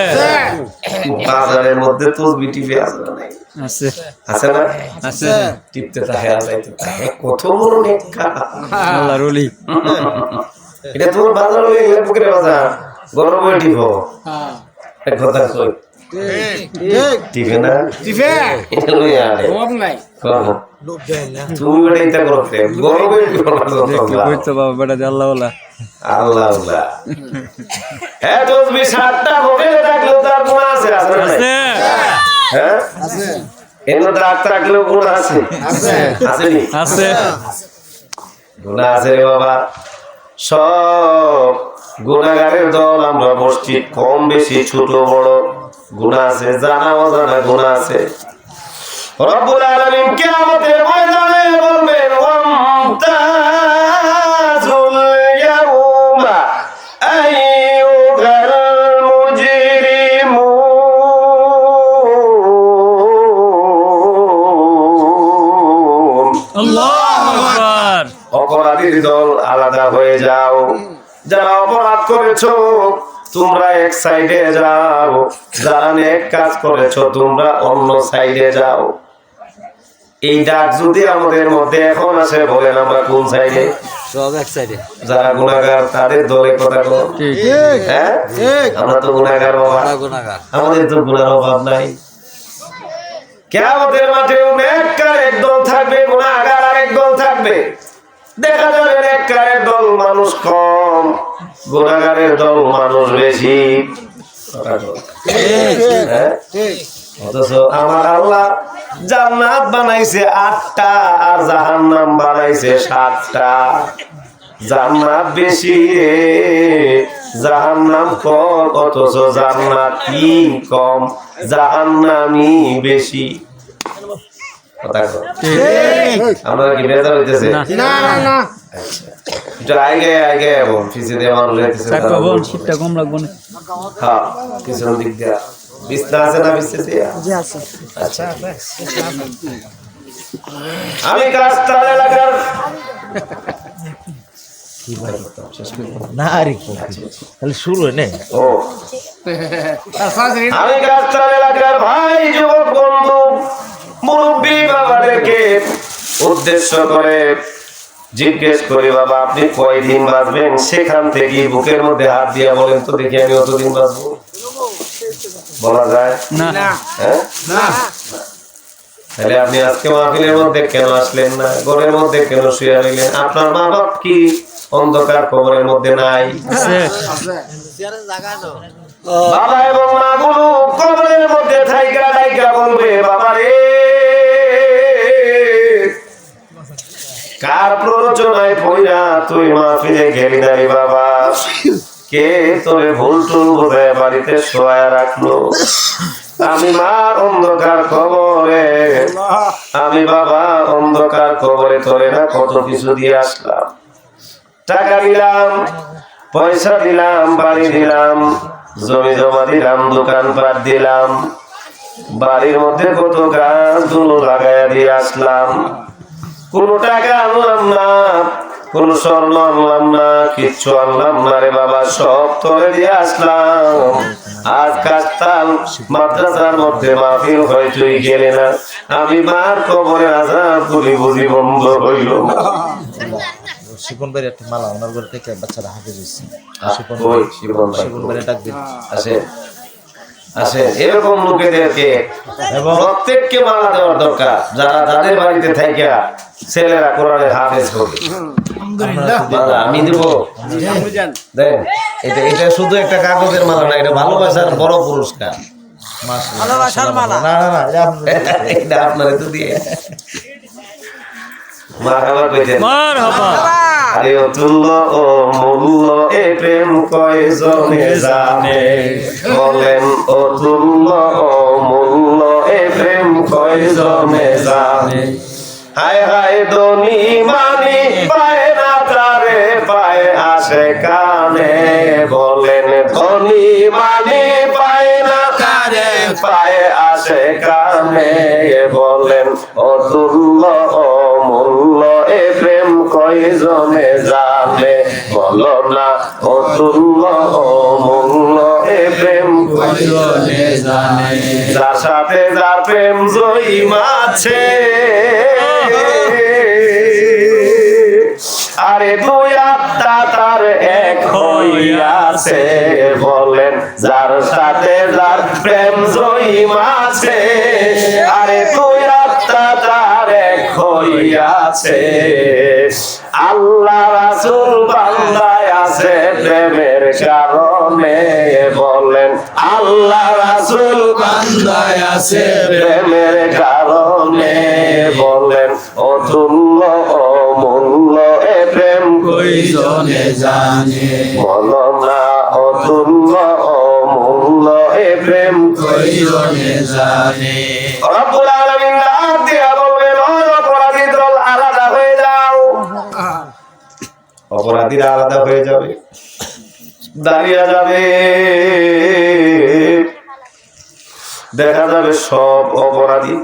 বাজারের মধ্যে তসবিহ টিপে আছে না? নাই? আছে আছে না? আছে টিপতে থাকে, যাইতে থাকে। কত বড় নেককার! আল্লাহর ওলি। এটা তোমার বাজার হয়ে গেলে পুকুরে বাজার গরম হয়ে টিপো। এক কথা কই, টিপে না? এটা লই আরে করবো। তুমি বেটা এটা করতে গরম হয়ে টিপো না তো দেখতে তোমরা। বইতো বাবা বেটা যে আল্লাহ ওলা। আল্লাহ আল্লাহ। হ্যাঁ, তসবিহ 7টা পকেটে থাকলেও তার গুনাহ আছে, আছে না? নাই? আছে হ্যাঁ, এর মধ্যে দাগ থাকলেও গুনাহ আছে, আসেনি? আছে গুনাহ আছে রে বাবা। সব গুনাহগারের দল আমরা মসজিদ, কম বেশি ছোট বড় গুনাহ আছে, জানা অজানা গুনাহ আছে। রব্বুল আলামিন কিয়ামতের ময়দানে বলবেন ওয়ামতাজুল ইয়াউমা আইয়ুহাল মুজরিমুন। আল্লাহু আকবার। অপরাধীর দল আলাদা হয়ে যাও, যারা অপরাধ করেছো তোমরা এক সাইডে যাও, যারা নেক কাজ করেছো তোমরা অন্য সাইডে যাও। এই ডাক যদি আমাদের মধ্যে এখন আসে, বলেন আমরা কোন সাইডে? সব এক সাইডে। যারা গুনাহগার তাদের দলে কথা কর। ঠিক হ্যাঁ, আমরা তো গুনাহগার বাবা, গুনাহগার। আমাদের তো গুনার অভাব নাই। কিয়ামতের মাঠে নেককার এক দল থাকবে, গুনাহগার আরেক দল থাকবে। দেখা যাবে নেককারের দল মানুষ কম, গুনাহগারের দল মানুষ বেশি। হ্যাঁ? অথচ আমার আল্লাহ জান্নাত বানাইছে 8টা আর জাহান্নাম বানাইছে 7টা। জান্নাত বেশি রে, জাহান্নাম কম, অথচ জান্নাতি কম, জাহান্নামি বেশি। কথা কও। আমরা কি বেজার হইতেছে? আচ্ছা, একটু আগে আগে এবং পিছিয়ে দিয়ে মানুষ যাইতেছে। থাকবো বোন, শীতটা কম লাগবো না। হ্যাঁ, পিছনের দিক দিয়া বিছনা আছে না? বিছনা দিয়া আচ্ছা। আমি কাস্তাল এলাকার না আরে তাহলে শুরু হয় না। ও আমি কাস্তাল এলাকার ভাই, যুবক বন্ধু, মুরব্বী বাবাদেরকে উদ্দেশ্য করে জিজ্ঞেস করি, বাবা আপনি কয়দিন বাঁচবেন? সেখান থেকে বুকের মধ্যে হাত দিয়া বলেন তো দেখি আমি অতদিন বাঁচবো? বলা যায় না হ্যাঁ? তাহলে আপনি আজকে মাহফিলের মধ্যে কেন আসলেন না? ঘরের মধ্যে কেন শুয়ে রইলেন? আপনার মা বাপ কি অন্ধকার কবরের মধ্যে নাই? আছে বাবা এবং মা গুলো কবরের মধ্যে থাইকা থাইকা বলবে, বাবা রে কার প্ররোচনায় পইরা তুই মাহফিলে গেলি নাই বাবা? কে তোরে ভুল টুল বোঝায় বাড়িতে শোয়া রাখলো? আমি মা অন্ধকার কবরে, আমি বাবা অন্ধকার কবরে তোরে না কত কিছু দিয়ে আসলাম। টাকা দিলাম, পয়সা দিলাম, বাড়ি দিলাম, জমি জমা দিলাম, দোকানপাট দিলাম, বাড়ির মধ্যে কত গাছগুলো লাগাইয়া দিয়ে আসলাম, কোন টাকা আনলাম না, কোন স্বর্ণ আনলাম না, কিচ্ছু আনলাম না রে বাবা, সব তোরে দিয়ে আসলাম। আজ কাস্তাল মাদ্রাসার মধ্যে মাহফিল হয়, তুই গেলে না, আমি মার কবরে আজাব করি বুঝি বন্ধ হইল। শিপন ভাইয়ের একটা মালা ওনার ঘর থেকে বাচ্চারা হাফেজ হয়েছে। ওই শিবন ভাই, শিপন ভাইয়ের ডাক দিন। আসে আসে, এরকম লোকেদেরকে প্রত্যেককে মালা দেওয়ার দরকার, যারা তাদের বাড়িতে থেকে ছেলেরা কোরআনের হাফেজ হবে। মালা আমি দেবো, দেন। এটা শুধু একটা কাগজের মালা না, এটা ভালোবাসার বড় পুরস্কার। ভালোবাসার মালা। না না না, এটা আপনারে তো দিয়ে মারহাবা কইতেন। মারহাবা। আরে অতুল্য ও মূল্য এ প্রেম কয়জনে জানে, বলেন অতুল্য ও মূল্য এ প্রেম কয়জনে জানে। হায় হায় ধনী মানি পায় না তারে, পায় আসে কানে, বলেন ধনী মানি পায় না তারে, পায় আসে কানে, বলেন অতুল্য ও মূল্য এ প্রেম কয়জনে জানে, বলো না অতুল্য ও মূল্য এ প্রেম কয়জনে জানে। যার সাথে যার প্রেম জইমাছে, আরে দুই আত্মা তার এক হইয়াছে, বলেন যার সাথে যার প্রেম জইমাছে, আরে দুই আত্মা তার এক হইয়াছে। আল্লাহ রাসূল বান্দায় আছে প্রেমের কারণে, বলেন আল্লাহ রাসূল বান্দায় আছে প্রেমের কারণে, বলেন অতুল্য ও মূল্য এ প্রেম কয়জনে জানে, বলো না অতুল্য ও মূল্য এ প্রেম কয়জনে জানে। রব্বুল আলামিন ডাক দিয়া বলবেন, ও অপরাধী দল আলাদা হয়ে যাও। অপরাধীরা আলাদা হয়ে যাবে, দাঁড়িয়ে যাবে, দেখা যাবে সব অপরাধী,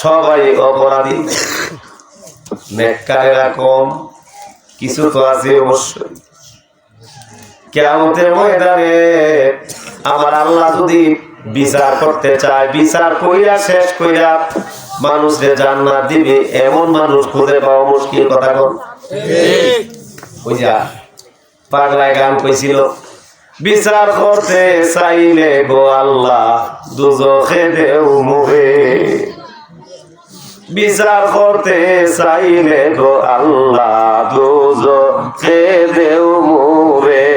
সবাই অপরাধী, নেককারেরা কম, কিছু তো আছে অবশ্যই। কিয়ামতের ময়দানে আমার আল্লাহ যদি বিচার করতে চায়, বিচার কইরা শেষ কইরা মানুষের জান্নাত দিবে, এমন মানুষ খুঁজে পাওয়া মুশকিল। কথা কোন? ওই যা পাগলায় গান কইছিল, বিচার করতে চাইলে গো আল্লাহ দুজখে দেও মুহে, বিচার করতে চাইলে গো আল্লাহ দুজখে দেও মুহে।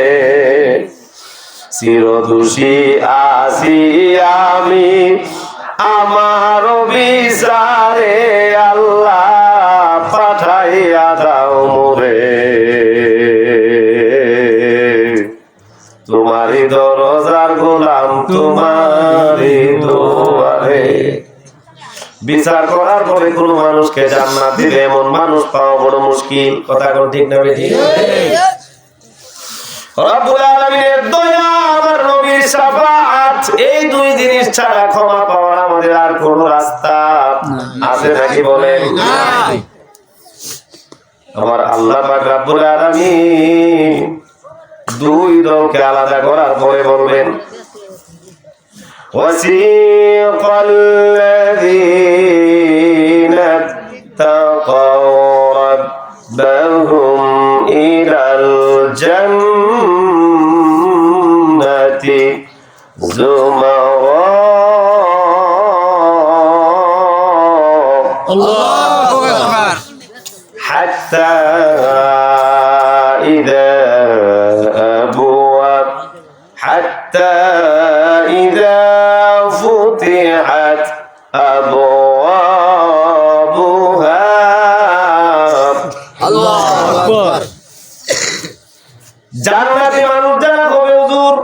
চিরদোষী আছি আমি আমার বিচারে, আল্লাহ পাঠাইয়া দাও মোরে, তোমারই দরজার গোলাম তোমারই দুয়ারে। বিচার করার পরে কোন মানুষকে জান্নাত দিবে এমন মানুষ পাওয়া বড় মুশকিল। কথা কোন ঠিক না বেঠিক? রব্বুল আলামিনের দয়া, আমার নবীর শাফাআত, এই দুই জিনিস ছাড়া ক্ষমা পাওয়ার আমাদের আর কোন রাস্তা আছে নাকি বলেন? আমার আল্লাহ পাক রব্বুল আলামিন দুই দলকে আলাদা করার পরে বলবেন, ওয়াসিকাল লাযীনা তাকাও রাব্বাহুম ইলাল জান্নাতি যুমারা। আল্লাহু আকবার। হাত্তা ইযা আবওয়াব, হাত্তা ইযা ফুতিহাত আবওয়াবুহা। আল্লাহু আকবার। জান্নাতি মানুষ যারা হবে হুজুর,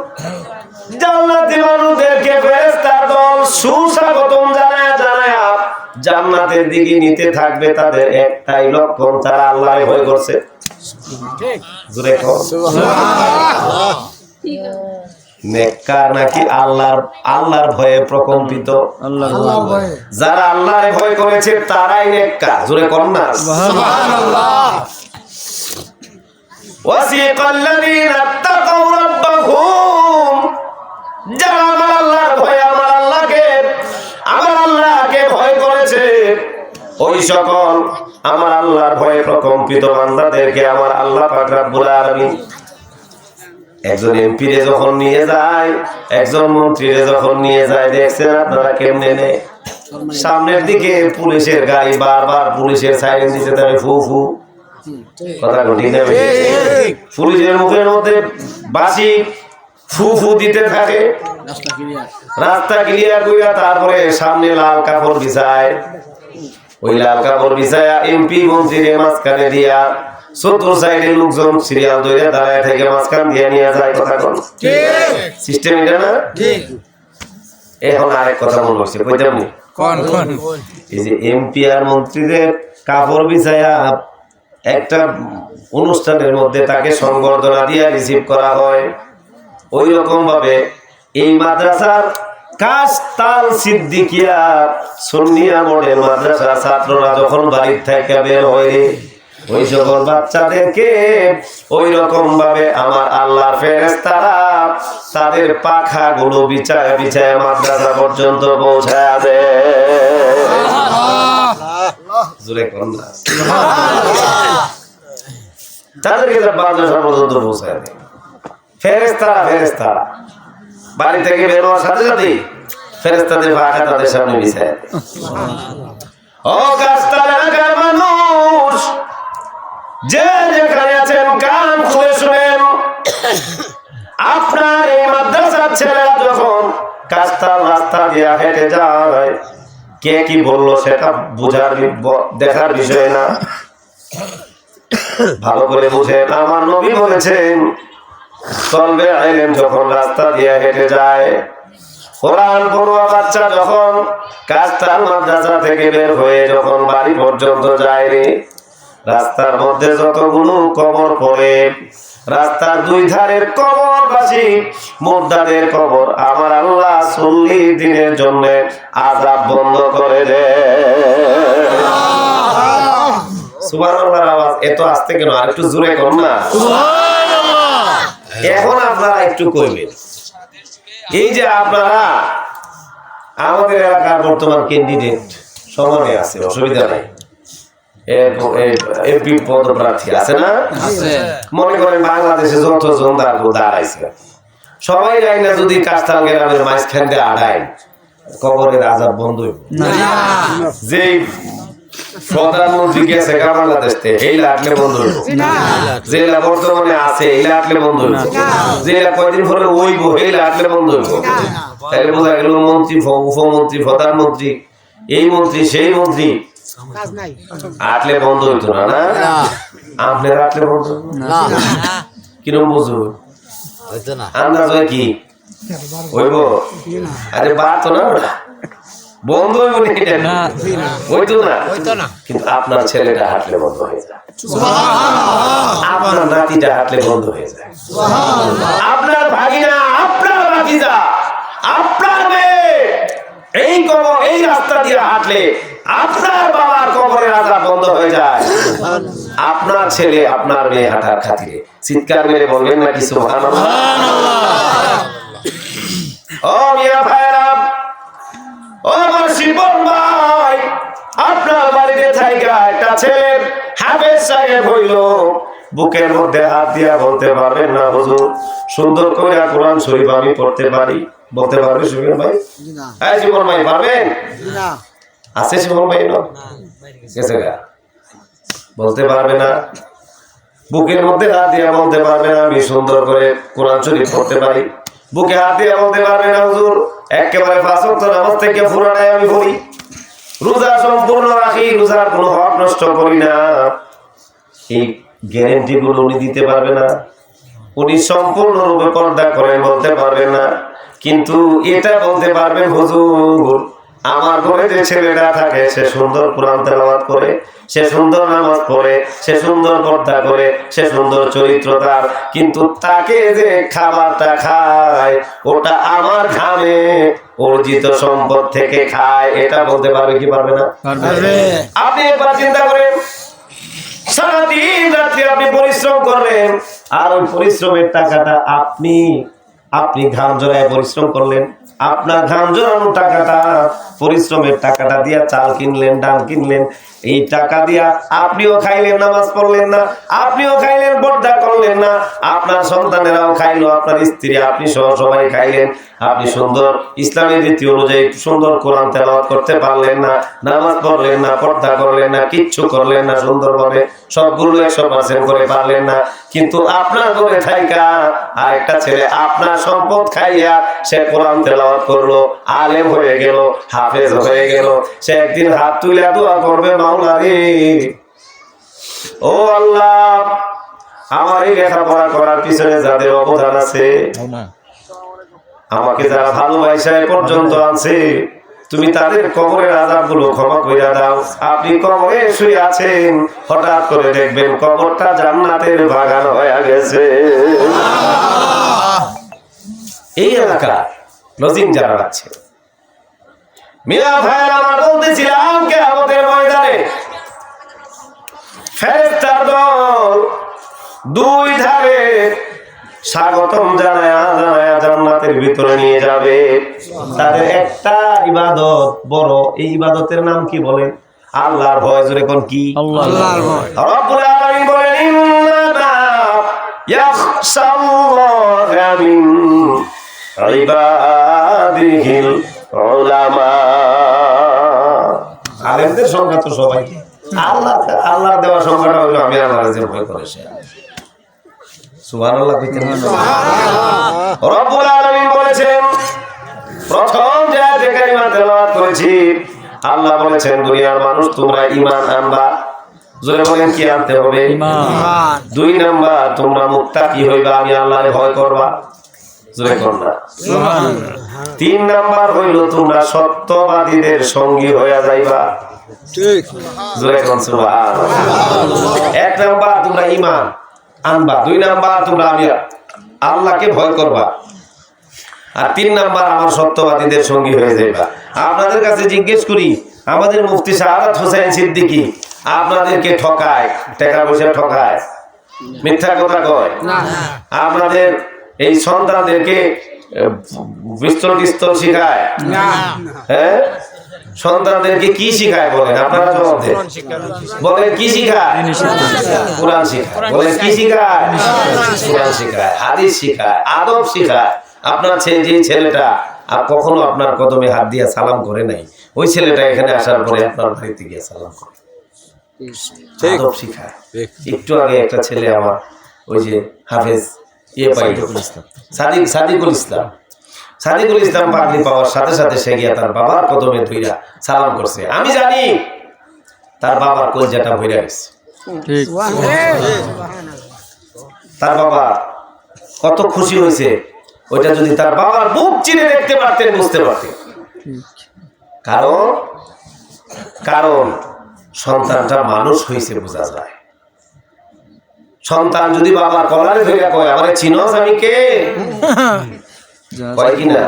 জান্নাতি মানুষদেরকে ফেরেশতার দল সুস্বাগতম জানায় জানায় জান্নাতের দিকে নিতে থাকবে। তাদের একটাই লক্ষণ, তারা আল্লাহর ভয় করছে। জোরে কর সুবহানাল্লাহ। নেককার নাকি আল্লাহর ভয়ে প্রকম্পিত? আল্লাহ যারা আল্লাহর ভয় করেছে তারাই নেককার। জোরে কর না সুবহানাল্লাহ। ওয়াসিকাল্লাযীনা ইত্তাকাউ রাব্বাহুম, যারা আমার আল্লাহর ভয়ে আমার আল্লাহকে ভয় করেছে, ওই সকল আমার আল্লাহর ভয়ে প্রকম্পিত বান্দাদেরকে আমার আল্লাহ পাক রব্বুল আলামিন একজন এমপি রে যখন নিয়ে যায়, একজন মন্ত্রী রে যখন নিয়ে যায়, দেখছেন আপনারা কেমনে নেয়? সামনের দিকে পুলিশের গাড়ি বারবার পুলিশের সাইরেন দিতে থাকে, ফু ফু, কথা ঠিক না? পুলিশের মুখের মধ্যে বাসি ফু ফু দিতে থাকে, রাস্তা ক্লিয়ার কইরা তারপরে সামনে লাল কাপড় বিছায়, ওই লাল কাপড় বিছায়া এমপি মন্ত্রীর মাঝখানে দিয়া চতুর সাইডে লোকজন সিরিয়াল ধরে দাঁড়ায় থেকে মাঝখান দিয়ে নিয়ে যায়। কথা কোন সিস্টেম এটা না? এখন আরেক কথা মনে হচ্ছে, কইতাম নি, এই যে এমপি আর মন্ত্রীদের কাপড় বিছায়া একটা অনুষ্ঠানের মধ্যে তাকে সংবর্ধনা দিয়ে রিসিভ করা হয়, ওই রকম ভাবে এই মাদ্রাসার কাশতাল সিদ্দিকিয়া সুন্নিয়া মডেল মাদ্রাসার ছাত্ররা যখন বাড়ির থেকে বের হয়, ওই সকল বাচ্চাদেরকে ওই রকম ভাবে আমার আল্লাহর ফেরেশতারা তাদের পাখাগুলো বিছায় বিছায় মাদ্রাসা পর্যন্ত পৌঁছায় দেয়। জোরে কোন না? তাদেরকে মাদ্রাসা পর্যন্ত পৌঁছায় দেয় ফেরেশতারা। বাড়ি থেকে বের হওয়ার সাথে সাথে ফেরেশতাদের পাখা তাদের সামনে বিছায় দেয়। ও কাশতাল এলাকার মানুষ, যে যেখানে আছেন কান খুলে শুনেন, আপনার এই মাদ্রাসার ছেলেরা যখন কাশতাল রাস্তা দিয়ে হেঁটে যায়, কে কি বললো সেটা দেখার বিষয় না, ভালো করে বুঝেন। আমার নবী বলেছেন, তলবে আইলেন যখন রাস্তা দিয়ে হেঁটে যায়, কোরআন পড়ুয়া বাচ্চা যখন কাশতাল মাদ্রাসা থেকে বের হয়ে যখন বাড়ি পর্যন্ত যায় রে, রাস্তার মধ্যে যতগুলো কবর পড়ে, রাস্তার দুই ধারের কবরবাসী মুর্দাদের কবর আমার আল্লাহ 40 দিনের জন্য আযাব বন্ধ করে দেয়। সুবহানাল্লাহর আওয়াজ এত আস্তে কেন? আর একটু জোরে করুন না। এখন আপনারা একটু কইবেন, এই যে আপনারা আমাদের এলাকার বর্তমান ক্যান্ডিডেট সমানে আছে, অসুবিধা নাই, এমপি পদপ্রার্থী আছে না? মনে করেন বাংলাদেশে যতজন দাঁড়াইছে সবাই না, যদি কাশতাল গ্রামের মাঝখান দিয়ে আড়ায়, কবরের আযাব বন্ধ হইব? যে প্রধানমন্ত্রী গেছে বাংলাদেশ থেকে, এই লাগলে বন্ধ হইব? যেটা বর্তমানে আছে এই লাগলে বন্ধ হইব? যেটা কয়দিন পরে হইব এই লাগলে বন্ধ হইব? তাহলে বোঝা গেল মন্ত্রী, উপমন্ত্রী, প্রধানমন্ত্রী, এই মন্ত্রী সেই মন্ত্রী আটলে বন্ধ হইতো না। না আপনার আটলে বন্ধ কিরম বুঝবো? আন্দাজ হয় কি হইব? আরে বাত না বন্ধ হইব না, হইতো না, কিন্তু আপনার ছেলেটা হাঁটলে বন্ধ হয়ে যায়, আপনার নাতিটা হাঁটলে বন্ধ হয়ে যায়, আপনার ভাগিনা, আপনার ভাতিজা, আপনার মেয়ে এই রাস্তা দিয়ে হাঁটলে আপনার বাবার কবরের আযাব বন্ধ হয়ে যায়। আপনার ছেলে আপনার মেয়ে হাঁটার খাতিরে চিৎকার মেরে বলবেন নাকি সুবহানাল্লাহ? ও মিয়া ভাইরা, ও আমার শিবন ভাই, আপনার বাড়িতে থাইকা একটা ছেলে হাফেজ সাহেব হইল, বুকের মধ্যে হাত দিয়া বলতে পারবেন না হুজুর সুন্দর করে কোরআন শরীফ আমি পড়তে পারি? বলতে পারবে শিবন ভাই? এই শিবন ভাই পারবেন? আছে শিবন ভাই? বলতে পারবে না। বুকের মধ্যে হাত দিয়া বলতে পারবে না আমি সুন্দর করে কোরআন শরীফ পড়তে পারি? বুকে হাত দিয়া বলতে পারবে না হুজুর একেবারে 5 ওয়াক্ত নামাজ থেকে পুরাটাই আমি পড়ি, রোজা সম্পূর্ণ রাখি, রোজার কোনো হক নষ্ট করি না? এই গ্যারান্টি গুলো উনি দিতে পারবে না। উনি সম্পূর্ণরূপে পর্দা করেন বলতে পারবেন না, কিন্তু এটা বলতে পারবেন হুজুর আমার ঘরে যে ছেলেটা থাকে সে সুন্দর কোরআন তেলাওয়াত করে, সে সুন্দর নামাজ পড়ে, সে সুন্দর পর্দা করে, সে সুন্দর চরিত্র তার, কিন্তু তাকে যে খাবারটা খায় ওটা আমার ঘামে অর্জিত সম্পদ থেকে খায়, এটা বলতে পারবে কি পারবে না? আপনি একবার চিন্তা করেন, সারাদিন রাত্রে আপনি পরিশ্রম করলেন, আর ওই পরিশ্রমের টাকাটা আপনি ঘাম জড়ায় পরিশ্রম করলেন, আপনার ঘাম জড়ানো টাকাটা, পরিশ্রমের টাকাটা দিয়া চাল কিনলেন, ডাল কিনলেন, এই টাকা দিয়া আপনিও খাইলেন, নামাজ পড়লেন না, আপনিও খাইলেন, পর্দা করলেন না, আপনার সন্তানেরাও খাইলো, আপনার স্ত্রী, আপনি সহ সবাই খাইলেন, আপনি সুন্দর ইসলামের রীতি অনুযায়ী সুন্দর কোরআন তেলাওয়াত করতে পারলেন না, নামাজ পড়লেন না, পর্দা করলেন না, কিচ্ছু করলেন না, সুন্দরভাবে সবগুলো 100% করে পারলেন না, কিন্তু আপনার ঘরে থাইকা আরেকটা ছেলে আপনার সম্পদ খাইয়া সে কোরআন তেলাওয়াত করলো, আলেম হয়ে গেল, হাফেজ হয়ে গেল, সে একদিন হাত তুলে দোয়া করবে, মাওলা রে, ও আল্লাহ, আমার এই লেখাপড়া করার পিছনে যাদের অবদান আছে, আমাকে যারা ভালোবাসা এ পর্যন্ত আছে, তুমি তাদের কবরের আযাবগুলো ক্ষমা করে দাও। আপনি কবরে শুয়ে আছেন, হঠাৎ করে দেখবেন কবরটা জান্নাতের বাগান হয়ে গেছে। এই এলাকা লজিং যারা আছে, মিয়া ভাইরা, আমার বলতেছিলাম কিয়ামতের ময়দানে ফেরেশতার দল দুই ধারে স্বাগতম জানায়া জান্নাতের ভিতরে নিয়ে যাবে। তাদের একটা ইবাদত বড়, এই ইবাদতের নাম কি বলেন? আল্লাহর ভয়। জোরে কোন কি? আল্লাহর ভয়। রব্বুল আলামিন বলেন, ইন্নামা ইয়াখশাল্লাহা মিন ইবাদিহিল উলামা। আলেমদের সংখ্যা তো সবাই, আল্লাহর দেওয়া সংখ্যাটা হলো আমি আল্লাহর যে ভয় করে সে। সুবহানাল্লাহ কইতেন না? রব্বুল আলামিন বলেছেন, প্রথম যে আয়াতে কারিমা তেলাওয়াত করেছি, আল্লাহ বলেছেন, দুনিয়ার মানুষ তোমরা ঈমান আনবা। জোরে বলেন, কি আনতে হবে? ঈমান। 2 নাম্বার, তোমরা মুত্তাকি হইবা, আমি আল্লাহর ভয় করবা। জোরে কোন না? সুবহানাল্লাহ। 3 নাম্বার হইল তোমরা সত্যবাদীদের সঙ্গী হইয়া যাইবা। ঠিক। জোরে কোন সুবহানাল্লাহ। 1 নাম্বার তোমরা ঈমান আনবা, 2 নাম্বার তোমরা আমি আল্লাহকে ভয় করবা, আর 3 নাম্বার আমার সত্যবাদীদের সঙ্গী হয়ে যাইবা। আপনাদের কাছে জিজ্ঞেস করি, আমাদের মুফতি শাহাদাত হোসেন সিদ্দিকী আপনাদেরকে ঠকায়, টাকা পয়সা ঠকায়, মিথ্যা কথা কয়, আপনাদের এই সন্তানদেরকে পিস্তল টিস্তল শিখায়, হ্যাঁ, সন্তানদেরকে কি শিখায় বলেন? আপনারা জবাব দেন, বলেন কি শিখায়? কোরআন শিখায়। বলেন কি শিখায়? কোরআন শিখায়, হাদিস শিখায়, আদব শিখায়। আপনার যে ছেলেটা আর কখনো আপনার কদমে হাত দিয়ে সালাম করে নাই, ওই ছেলেটা এখানে আসার পরে আপনার বাড়িতে গিয়ে সালাম করে, আদব শিখায়। একটু আগে একটা ছেলে আমার, ওই যে হাফেজ সাদিকুল ইসলাম পাগড়ি পাওয়ার সাথে সাথে সে গিয়া তার বাবার কদমে ধইরা সালাম করছে। আমি জানি তার বাবার কলজাটা ভইরা গেছে। ঠিক। তার বাবা কত খুশি হয়েছে, ওইটা যদি তার বাবার বুক চিনে দেখতে পারতেন, বুঝতে পারতেন। কারণ সন্তানটা মানুষ হয়েছে বোঝা যায়। সন্তান যদি বাবার কলারে ধরে কয়, আমারে চিনোস আমি কে, কয় কিনা?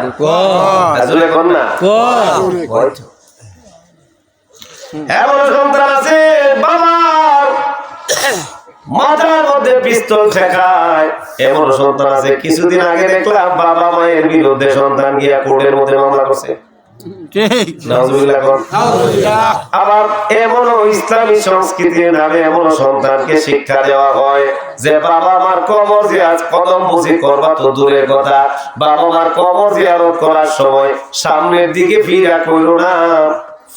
আসলে কোন না? এমন সন্তান আছে বাবার মাথার মধ্যে পিস্তল ঠেকায়, এমন সন্তান আছে। কিছুদিন আগে দেখলাম বাবা মায়ের বিরুদ্ধে সন্তান গিয়া কোর্টের মধ্যে মামলা করছে। আবার এমনও ইসলামী সংস্কৃতির নামে এমন সন্তানকে শিক্ষা দেওয়া হয় যে বাবা মার কবর জিয়ারত কদম বুঝি করবা তো দূরের কথা, বাবা মার কবর জিয়ারত করার সময় সামনের দিকে ফিরা কইরো না,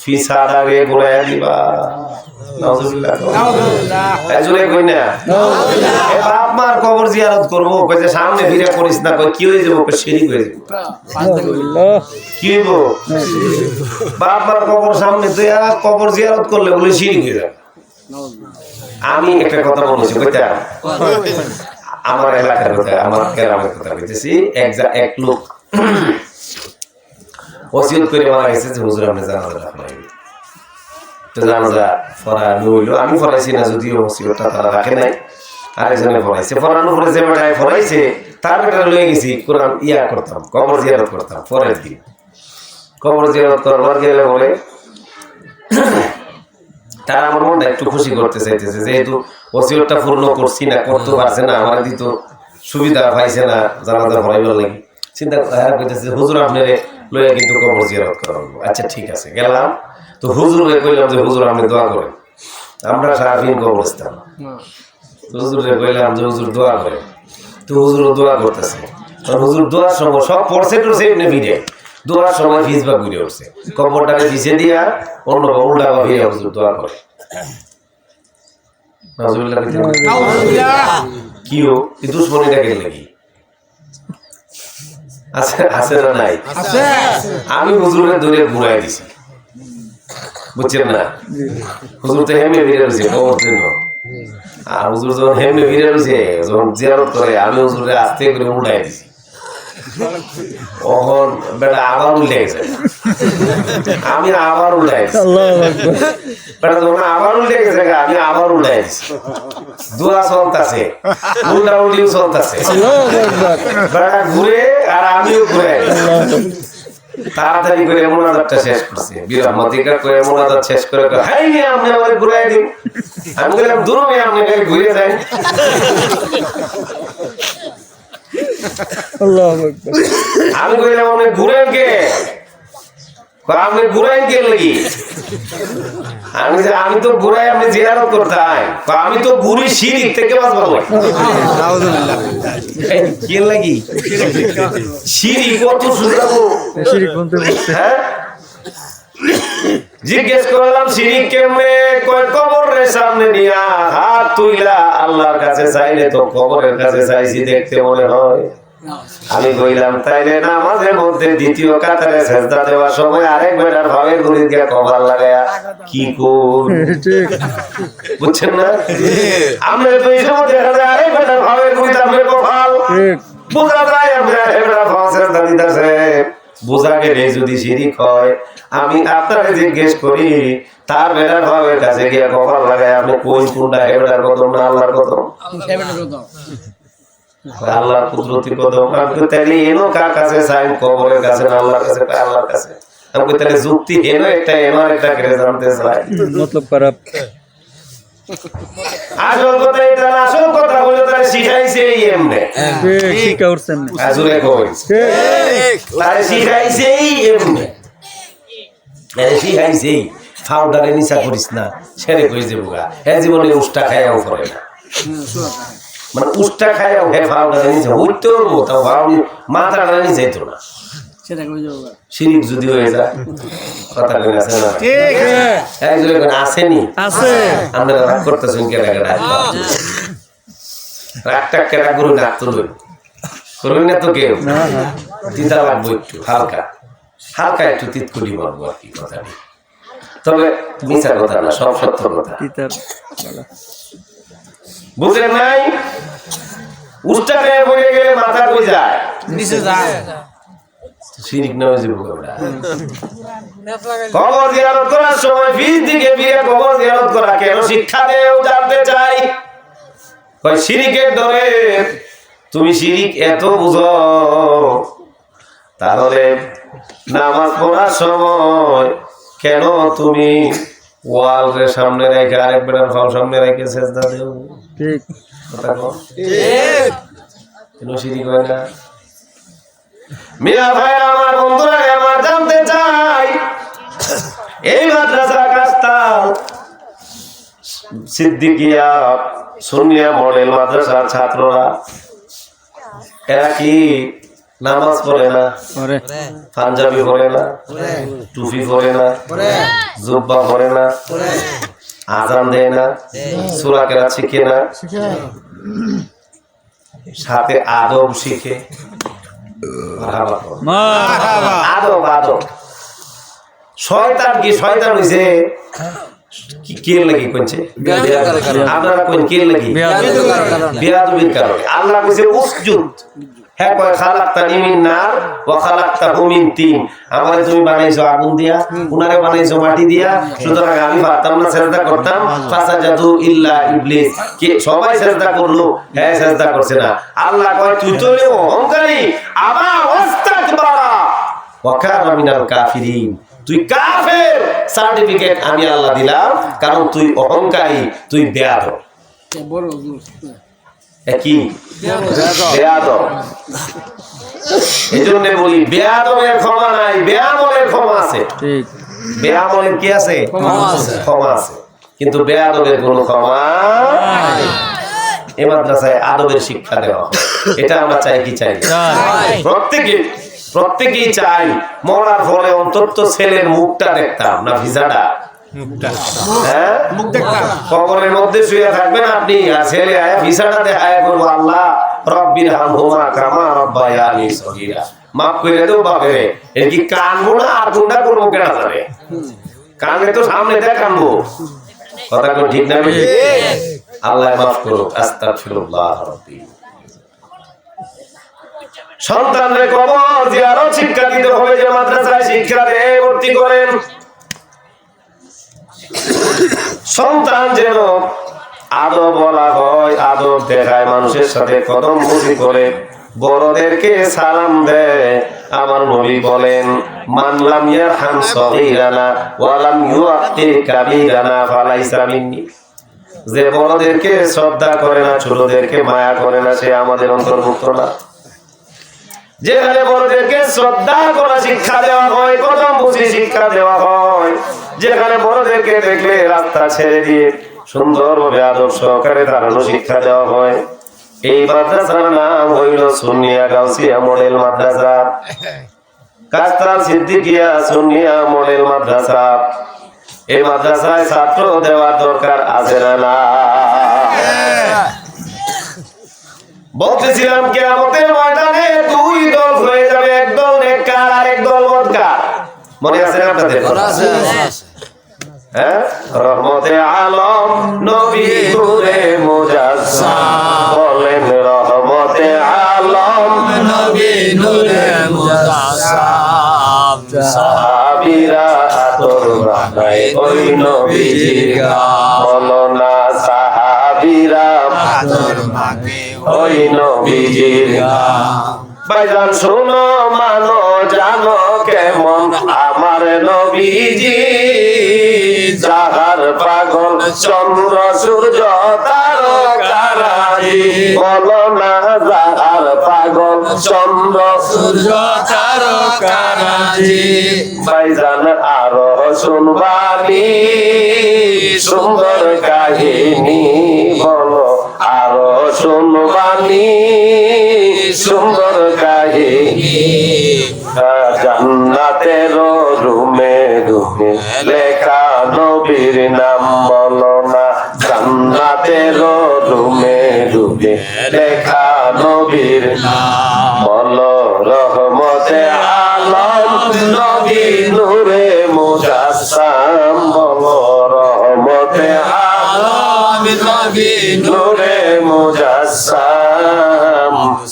ফিসার আগে ঘুরাইয়া দিবা। বাপ মার কবর জিয়ারত করবো, সামনে ফিরে করিস না, কি হয়ে যাবো, শিরিক হয়ে যাবো। কি হইব? বাপ মার কবর সামনে কবর জিয়ারত করলে বলে শিরিক হয়ে যাবে। আমি একটা কথা বলেছি, আমার এলাকার কথা, আমার গ্রামের কথা বলতেছি। এক লোক ওসিয়ত করে মারা গেছে যে হুজুর আপনি জানাজাটা পড়াই তো জানাজা পড়ানো হইলো আমি পড়াইছি না যদিও ওসিয়তটা তারা রাখে নাই আরেকজনে পড়াইছে পড়ানোর পরে যে বেটায় পড়াইছে তার বেটা লয়ে গেছি কোরআন ইয়া করতাম কবর জিয়ারত করতাম পরের দিন কবর জিয়ারত করবার গেলে বলে তারা আমার মনটা একটু খুশি করতে চাইতেছে যেহেতু ওসিয়তটা পূর্ণ করছি না করতে পারছে না আমার দিত সুবিধা পাইছে না জানাজা পড়াইবার লাগি চিন্তা করতেছে হুজুর আপনারে লইয়া কিন্তু কবর জিয়ারত করাবো আচ্ছা ঠিক আছে গেলাম তো হুজুরে কইলাম যে হুজুর আপনি দোয়া করেন আমরা সারাদিন কবরস্থান হুজুরে কইলাম যে হুজুর দোয়া করেন তো হুজুর দোয়া করতেছে হুজুর দোয়ার সময় সব পড়ছে টরছে এমনি ভিড়ে দোয়ার সময় ফিজবা ঘুরে উঠছে কবরটাকে দিছে দিয়া অন্য উল্টা ভাবে হুজুর দোয়া করে কিও এই দুশ্মনীটা কেন লাগি আছে আছে না নাই আমি হুজুরের ধরে ঘুরাই দিছি বুঝছেন না হুজুর তো হেমে ভিড়ে রয়েছে কবর জন্য আর হুজুর যখন হেমে ভিড়ে রয়েছে যখন জিয়ারত করে আমি হুজুরে আস্তে করে উল্টাই দিছি তখন বেটা আবার উল্টে গেছে আমি আবার উল্টাই দিছি বেটা যখন আবার উল্টে গেছে আমি আবার উল্টাই দিছি দোয়া চলতেছে উল্টা উল্টিও চলতেছে বেটা ঘুরে আর আমিও ঘুরে তাড়াতাড়ি করে মোনাজাতটা শেষ করছে বিরহমতিকা করে মোনাজাত শেষ করে হাই নিয়ে আপনি আমার ঘুরাই দিন আমি বললাম দূর মেয়ে আপনি ঘুরে যান আমি কইলাম আপনি ঘুরেন কে আপনি ঘুরাই কে লাগি আমি তো ঘুরাই আপনি জিয়ারত করতাম আমি তো ঘুরি শিরিক থেকে বাঁচবার কে লাগি শিরিক কত সুজাবো হ্যাঁ জিজ্ঞেস করলাম শিরিক কেমনে কয় কবরের সামনে নিয়া হাত তুইলা আল্লাহর কাছে চাইলে তো কবরের কাছে চাইছি দেখতে মনে হয় আমি কইলাম তাইলে নামাজের মধ্যে দ্বিতীয় কাতারে সেজদা দেওয়ার সময় আরেক বেটার ভাবের গুলি দিয়ে কপাল লাগায়া কি কোন বুঝছেন না আমরা তো এই সময় দেখা যায় আরেক বেটার ভাবের গুলি তার কপাল বোঝা যায় আমরা এবার ভাব সেজদা দিতেছে বোঝা গেলে যদি শিরিক হয় আমি আপনাকে জিজ্ঞেস করি তার বেটার ভাবের কাছে গিয়ে কপাল লাগায় আপনি কোন কোনটা এবার কদম না আল্লাহর কদম আল্লাহর কুদরতি কদম আমি তাইলে এনো কার কাছে চাই কবরের কাছে না আল্লাহর কাছে আল্লাহর কাছে আমি তাহলে যুক্তি এনো একটা করে জানতে চাই মতলব খারাপ আসল কথা এটা না আসল কথা বলে তারা শিখাইছে এই এমনে শিক্ষা উঠছেন না আজুরে কই ঠিক তারা শিখাইছে এই এমনে শিখাইছে ফাউডারে নিশা করিস না ছেড়ে কই যাবগা হ্যাঁ জীবনে উষ্টা খায়াও করে না মানে উষ্টা খায়াও হে ফাউডারে নিশা উঠতেও তাও ভাবনি মাথাটা নিয়ে যাইতো না শিরিক যদি হয়ে যায় কথা কই আছে না ঠিক একজনে কোন আসেনি আছে আমরা রাগ করতেছেন কেডা কেডা রাগটা কেডা গুরু না তুলুন করুন না তো কেউ তিতা লাগবে একটু হালকা হালকা একটু তিতকুলি বলবো আর কি কথা তবে মিছা কথা না সব সত্য কথা বুঝলেন নাই উষ্টা খেয়ে পড়ে গেলে মাথা কই যায় নিচে যায় শিরিক নয় যে কবর জিয়ারত করার সময় ফিস দিকে ফিরে কবর জিয়ারত করা কেন শিক্ষা দেও জানতে চাই কই শিরিকের ধরে তুমি শিরিক এত বুঝো তাহলে নামাজ পড়ার সময় কেন তুমি ওয়ালের সামনে রেখে আরেক বেটার ফাও সামনে রেখে সেজদা দেও ঠিক কথা কও ঠিক কেন শিরিক হয় না মিয়া ভাই আমার বন্ধুরা আমার জানতে চাই এই মাদ্রাসা কাস্তা সিদ্দিকিয়া সুন্নিয়া মডেল মাদ্রাসার ছাত্ররা এরা কি নামাজ পড়ে না পাঞ্জাবি পড়ে না টুপি পড়ে না জুব্বা পড়ে না আজান দেয় না সূরা কেরাত শিখে না সাথে আদব শিখে আদব আদব শয়তান কি শয়তান হইছে কে লাগি কইছে আপনারা কোন কে লাগি বিয়াদবির কারণে আল্লাহ কইছে উসজুদ হ্যাঁ কয় খালাকতানি মিন নার ওয়া খালাকতাহু মিন তিন, আমারে তুমি বানাইছো আগুন দিয়া, উনারে বানাইছো মাটি দিয়া, সুতরাং আমি পারতাম না সিজদা করতাম। ফাসাজাদু ইল্লা ইবলিস, কি সবাই সিজদা করলো? হ্যাঁ সিজদা করছে না। আল্লাহ কয় তুই তো অহংকারী, আবা ওয়াস্তাকবারা ওয়া কানা মিনাল কাফিরিন, তুই কাফের সার্টিফিকেট আমি আল্লাহ দিলাম, কারণ তুই অহংকারী, তুই বেয়াদব। কি বেয়াদব? এজন্য বলি বেয়াদবের ক্ষমা নাই, বেয়ামলের ক্ষমা আছে। ঠিক। বেয়ামলের কি আছে? ক্ষমা আছে, কিন্তু বেয়াদবের কোনো ক্ষমা নাই। এই মাদ্রাসায় আদবের শিক্ষা দেওয়া হয়, এটা আমরা চাই কি চাই? প্রত্যেকেই চাই মরার পরে অন্তত ছেলের মুখটা দেখতাম না, ভিজাটা। হ্যাঁ, কবরের মধ্যে শুয়ে থাকবেন আপনি, আর ছেলে আয়া ভিসাটা দেখায় করবো, আল্লাহ রব্বির হামহুমা কামা রব্বায়ানি সগীরা, মাফ করে দেও বাপরে। এর কি কানবো না আর কোনটা করবো কেনা যাবে? কানে তো সামনে দেখ কানবো, কথা কোন ঠিক না? আল্লাহ মাফ করুক, আস্তাগফিরুল্লাহ রাব্বি। সন্তানরে কবর জিয়ারত শিক্ষা দিতে হবে, যে মাদ্রাসায় শিক্ষা দিয়ে ভর্তি করেন। সন্তান যেন আদব বলা হয়, আদব দেখায়, মানুষের সাথে কদম বুঝি করে, বড়দেরকে সালাম দেয়। আমার নবী বলেন, মান লাম ইয়ারহাম সগীরানা ওয়া লাম ইউআক্কি কাবীরানা ফালাইসা মিন্নি, যে বড়দেরকে শ্রদ্ধা করে না, ছোটদেরকে মায়া করে না, সে আমাদের অন্তর্ভুক্ত না। যেখানে বড়দেরকে শ্রদ্ধা করা শিক্ষা দেওয়া হয়, কদম বুঝি শিক্ষা দেওয়া হয়, যেখানে বড়দেরকে দেখলে রাস্তা ছেড়ে দিয়ে সুন্দরভাবে আদব সহকারে দাঁড়ানো শিক্ষা দেওয়া হয়, এই মাদ্রাসার নাম হইল সুন্নিয়া গাউসিয়া মডেল মাদ্রাসা, কাস্তাল সিদ্দিকিয়া সুন্নিয়া মডেল মাদ্রাসা। এই মাদ্রাসায় ছাত্র দেওয়ার দরকার আছে না? বলতেছিলাম কিয়ামতের ময়দানে দুই দল হয়ে যাবে, একদল নেককার আর একদল বদকার। মনে আছে না আপনাদের? হ্যাঁ, রহমতে আলম নবী নূরে মুজাসসাম, বলেন রহমতে আলম নবী নূরে মুজাসসাম, সাহাবীরা আতর বানায় ওই নবীজির গান, বলো না সাহাবীরা আতর মাখে ওই নবীজির গান। ভাইজান শোনো মানো জানো কেমন আমার নবীজি, যাহার পাগল চন্দ্র সূর্য তারকারাজি, বলো না যাহার পাগল চন্দ্র সূর্য তারকারাজি। ভাইজান আরো শুনবানি সুন্দর কাহিনী, বলো আরো শুনবানি সুন্দর কাহিনী। জান্নাতের রুমে রুমে লেখা নবীর নাম, বলো না জান্নাতের রুমে রুমে লেখা নবীর নাম, বলো রহমতে আলম নবী নূরে মুজাসসাম, বলো রহমতে আলম নবী নূরে মুজাসসাম,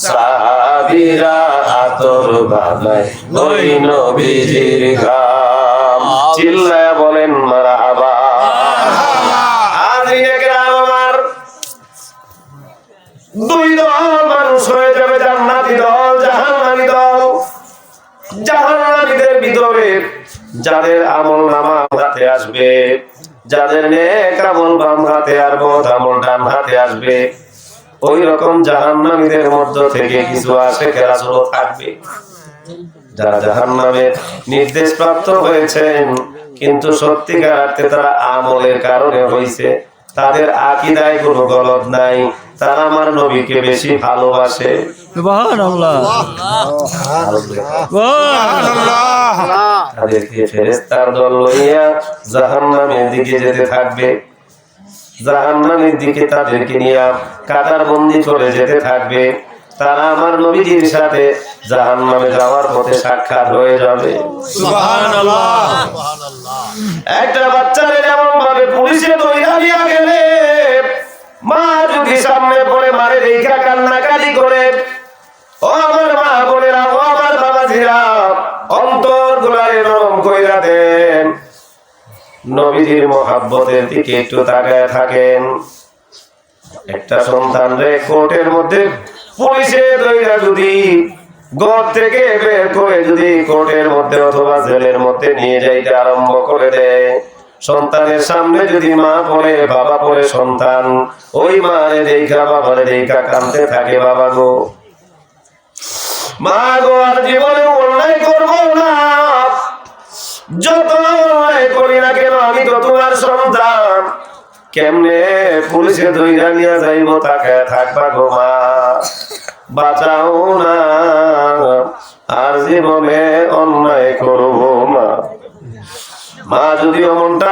সাহাবীরা আতর বানায় ওই নবীজির গান। চিল্লায়া বলেন মারহাবা। আজরিনে কেরাম আমার, দুই দল মানুষ হয়ে যাবে, জান্নাতি দল জাহান্নামী দল। জাহান্নামীদের ভিতরে যাদের আমল নামা হাতে আসবে, যাদের নেক আমল বাম হাতে আর বদ আমল ডান হাতে আসবে, ওই রকম জাহান্নামীদের মধ্য থেকে কিছু আশিকেরা থাকবে, যারা জাহান্নামের নির্দেশ প্রাপ্ত হয়েছেন, কিন্তু সত্যিকার অর্থে তারা আমলের কারণে হয়েছে, তাদের আকীদায় কোনো গলদ নাই, তারা আমার নবীকে বেশি ভালোবাসে। সুবহানাল্লাহ। তাদেরকে ফেরেশতার দল লইয়া জাহান্নামের দিকে যেতে থাকবে, জাহান্নামের দিকে তাদেরকে নিয়ে কাটার বন্দি করে যেতে থাকবে। তারা আমার নবীজির সাথে জাহান্নামে যাওয়ার পথে সাক্ষাৎ হয়ে যাবে। সুবহানাল্লাহ। একটা বাচ্চারে যেমন ভাবে পুলিশে ধইরা নিয়ে গেলে, মা যদি সামনে পড়ে মারে দেখা কান্নাকাটি করে, ও আমার অন্তর গুলারে নরম কইরা দেন। নবীজির মহাব্বতের দিকে একটু তাকায় থাকেন। একটা সন্তান রে কোর্টের মধ্যে পুলিশে ধইরা যদি ঘর থেকে বের করে যদি কোর্টের মধ্যে অথবা জেলের মধ্যে নিয়ে যাইতে আরম্ভ করে দেয়, সন্তানের সামনে যদি মা পড়ে বাবা পড়ে, সন্তান ওই মারে দেখা বাবারে দেখা কাঁদতে থাকে, বাবা গো মা গো আর জীবনে অন্যায় করবো না, যত অন্যায় করি না কেন আমি তো তোমার সন্তান, কেমনে পুলিশে ধইরা নিয়ে যাইব তাকায় থাকবা গো মা, বাঁচাও না আর জীবনে অন্যায় করবো মা। মা যদিও মনটা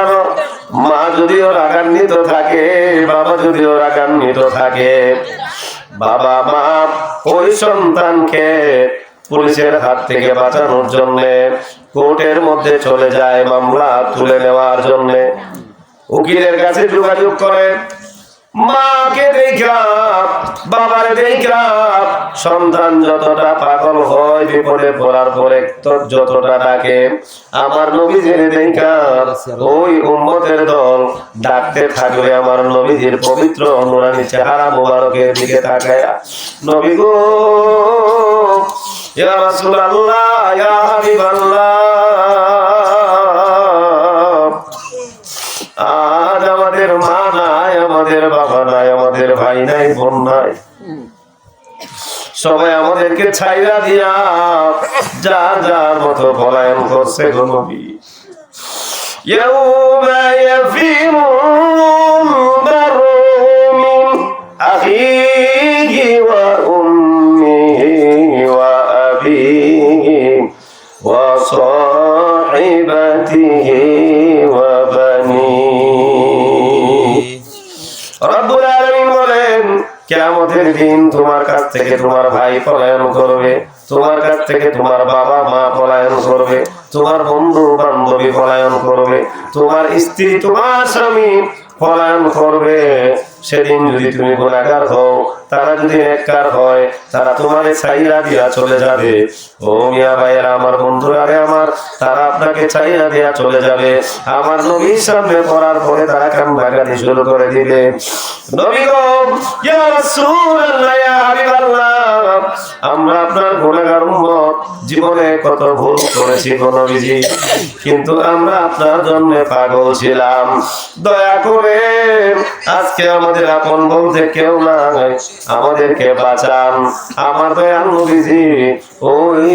মা যদিও রাগান্বিত থাকে, বাবা যদিও রাগান্বিত থাকে, বাবা মা ওই সন্তানকে পুলিশের হাত থেকে বাঁচানোর জন্য কোর্টের মধ্যে চলে যায় মামলা তুলে নেওয়ার জন্য। উকিলের কাছে যোগাযোগ করে, মাকে দেখা বাবারে দেখা সন্তান যতটা পাগল হয় বিপদে পড়ার পরে যতটা ডাকে, আমার নবীজির দেখা ওই উম্মতের দল ডাকতে থাকবে আমার নবীজির পবিত্র নুরানি চেহারা মোবারকের দিকে তাকায়, নবী গো ইয়া রাসূলুল্লাহ ইয়া হাবিবাল্লাহ, আজ আমাদের মা নাই, আমাদের বাবা নাই, আমাদের ভাই নাই, বোন নাই, সবাই আমাদেরকে ছাইরা দিয়া যার যার মতো পলায়ন করছে গো নবী। ইয়াউমা ইয়াফিরুল মারউ মিন আখিহি ওয়া উম্মিহি ওয়া আবিহি ওয়া সাহিবাতিহি ওয়া বানিহি। রব্বুল আলামিন বলেন, কিয়ামতের দিন তোমার কাছ থেকে তোমার ভাই পলায়ন করবে, তোমার কাছ থেকে তোমার বাবা মা পলায়ন করবে, তোমার বন্ধু বান্ধবী পলায়ন করবে, তোমার স্ত্রী তোমার স্বামী পলায়ন করবে। সেদিন যদি তুমি গুনাহগার হও, তারা যদি নেককার হয়, তারা তোমার ছাইরা দিয়া চলে যাবে। ও মিয়া ভাইয়েরা, আমার বন্ধুরা, আরে আমার, তারা আপনাকে ছাইরা দিয়া চলে যাবে। আমার নবীর সামনে পড়ার পরে তারা কান্নাকাটি শুরু করে দিবে। নবী গো, ইয়া রাসূলুল্লাহ, ইয়া হাবিবাল্লাহ, আমরা আপনার গুনাহগার উম্মত, জীবনে কত ভুল করেছি গো নবীজি, কিন্তু আমরা আপনার জন্য পাগল ছিলাম। দয়া করে আজকে আমাদের আপন বলতে কেউ নাই, আমাদেরকে বাঁচান। আমার দয়াল নবীজি ওই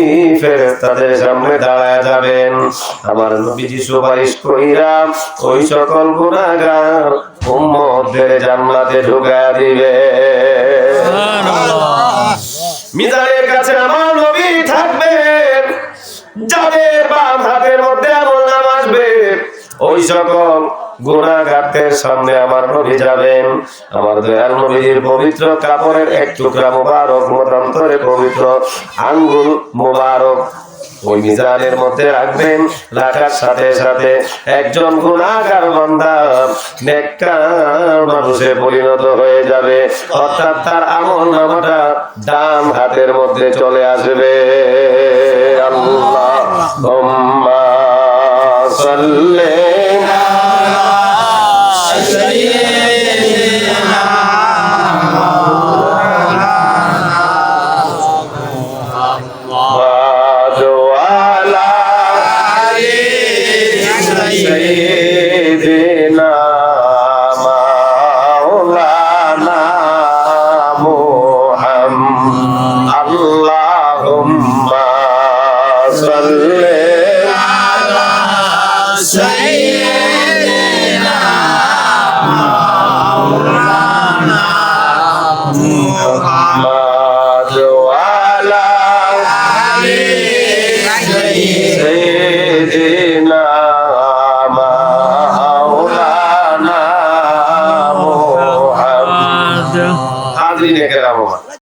ফেরেশতাদের সামনে দাঁড়ায় যাবেন, আমার নবীজি সুপারিশ কইরা ওই সকল গুনাহগার উম্মতদের জান্নাতে ঢুকায়া দিবে। মিজানের কাছে আমার নবী থাকবেন, যাদের বাম হাতের মধ্যে আমল নাম আসবে, ওই সকল গুনাহগারদের সামনে আমার নবী যাবেন। আমার দয়াল নবীর পবিত্র কাপড়ের এক টুকরা মোবারক মতান্তরে পবিত্র আঙ্গুল মোবারক ওই মিজানের মধ্যে রাখবেন। রাখার সাথে সাথে একজন গুনাহগার বান্দা নেককার মানুষে পরিণত হয়ে যাবে, অর্থাৎ তার আমল নামাটা ডান হাতের মধ্যে চলে আসবে। আল্লাহুম্মা সাল্লি سيدنا مولانا محمد اللهم صل على سيدنا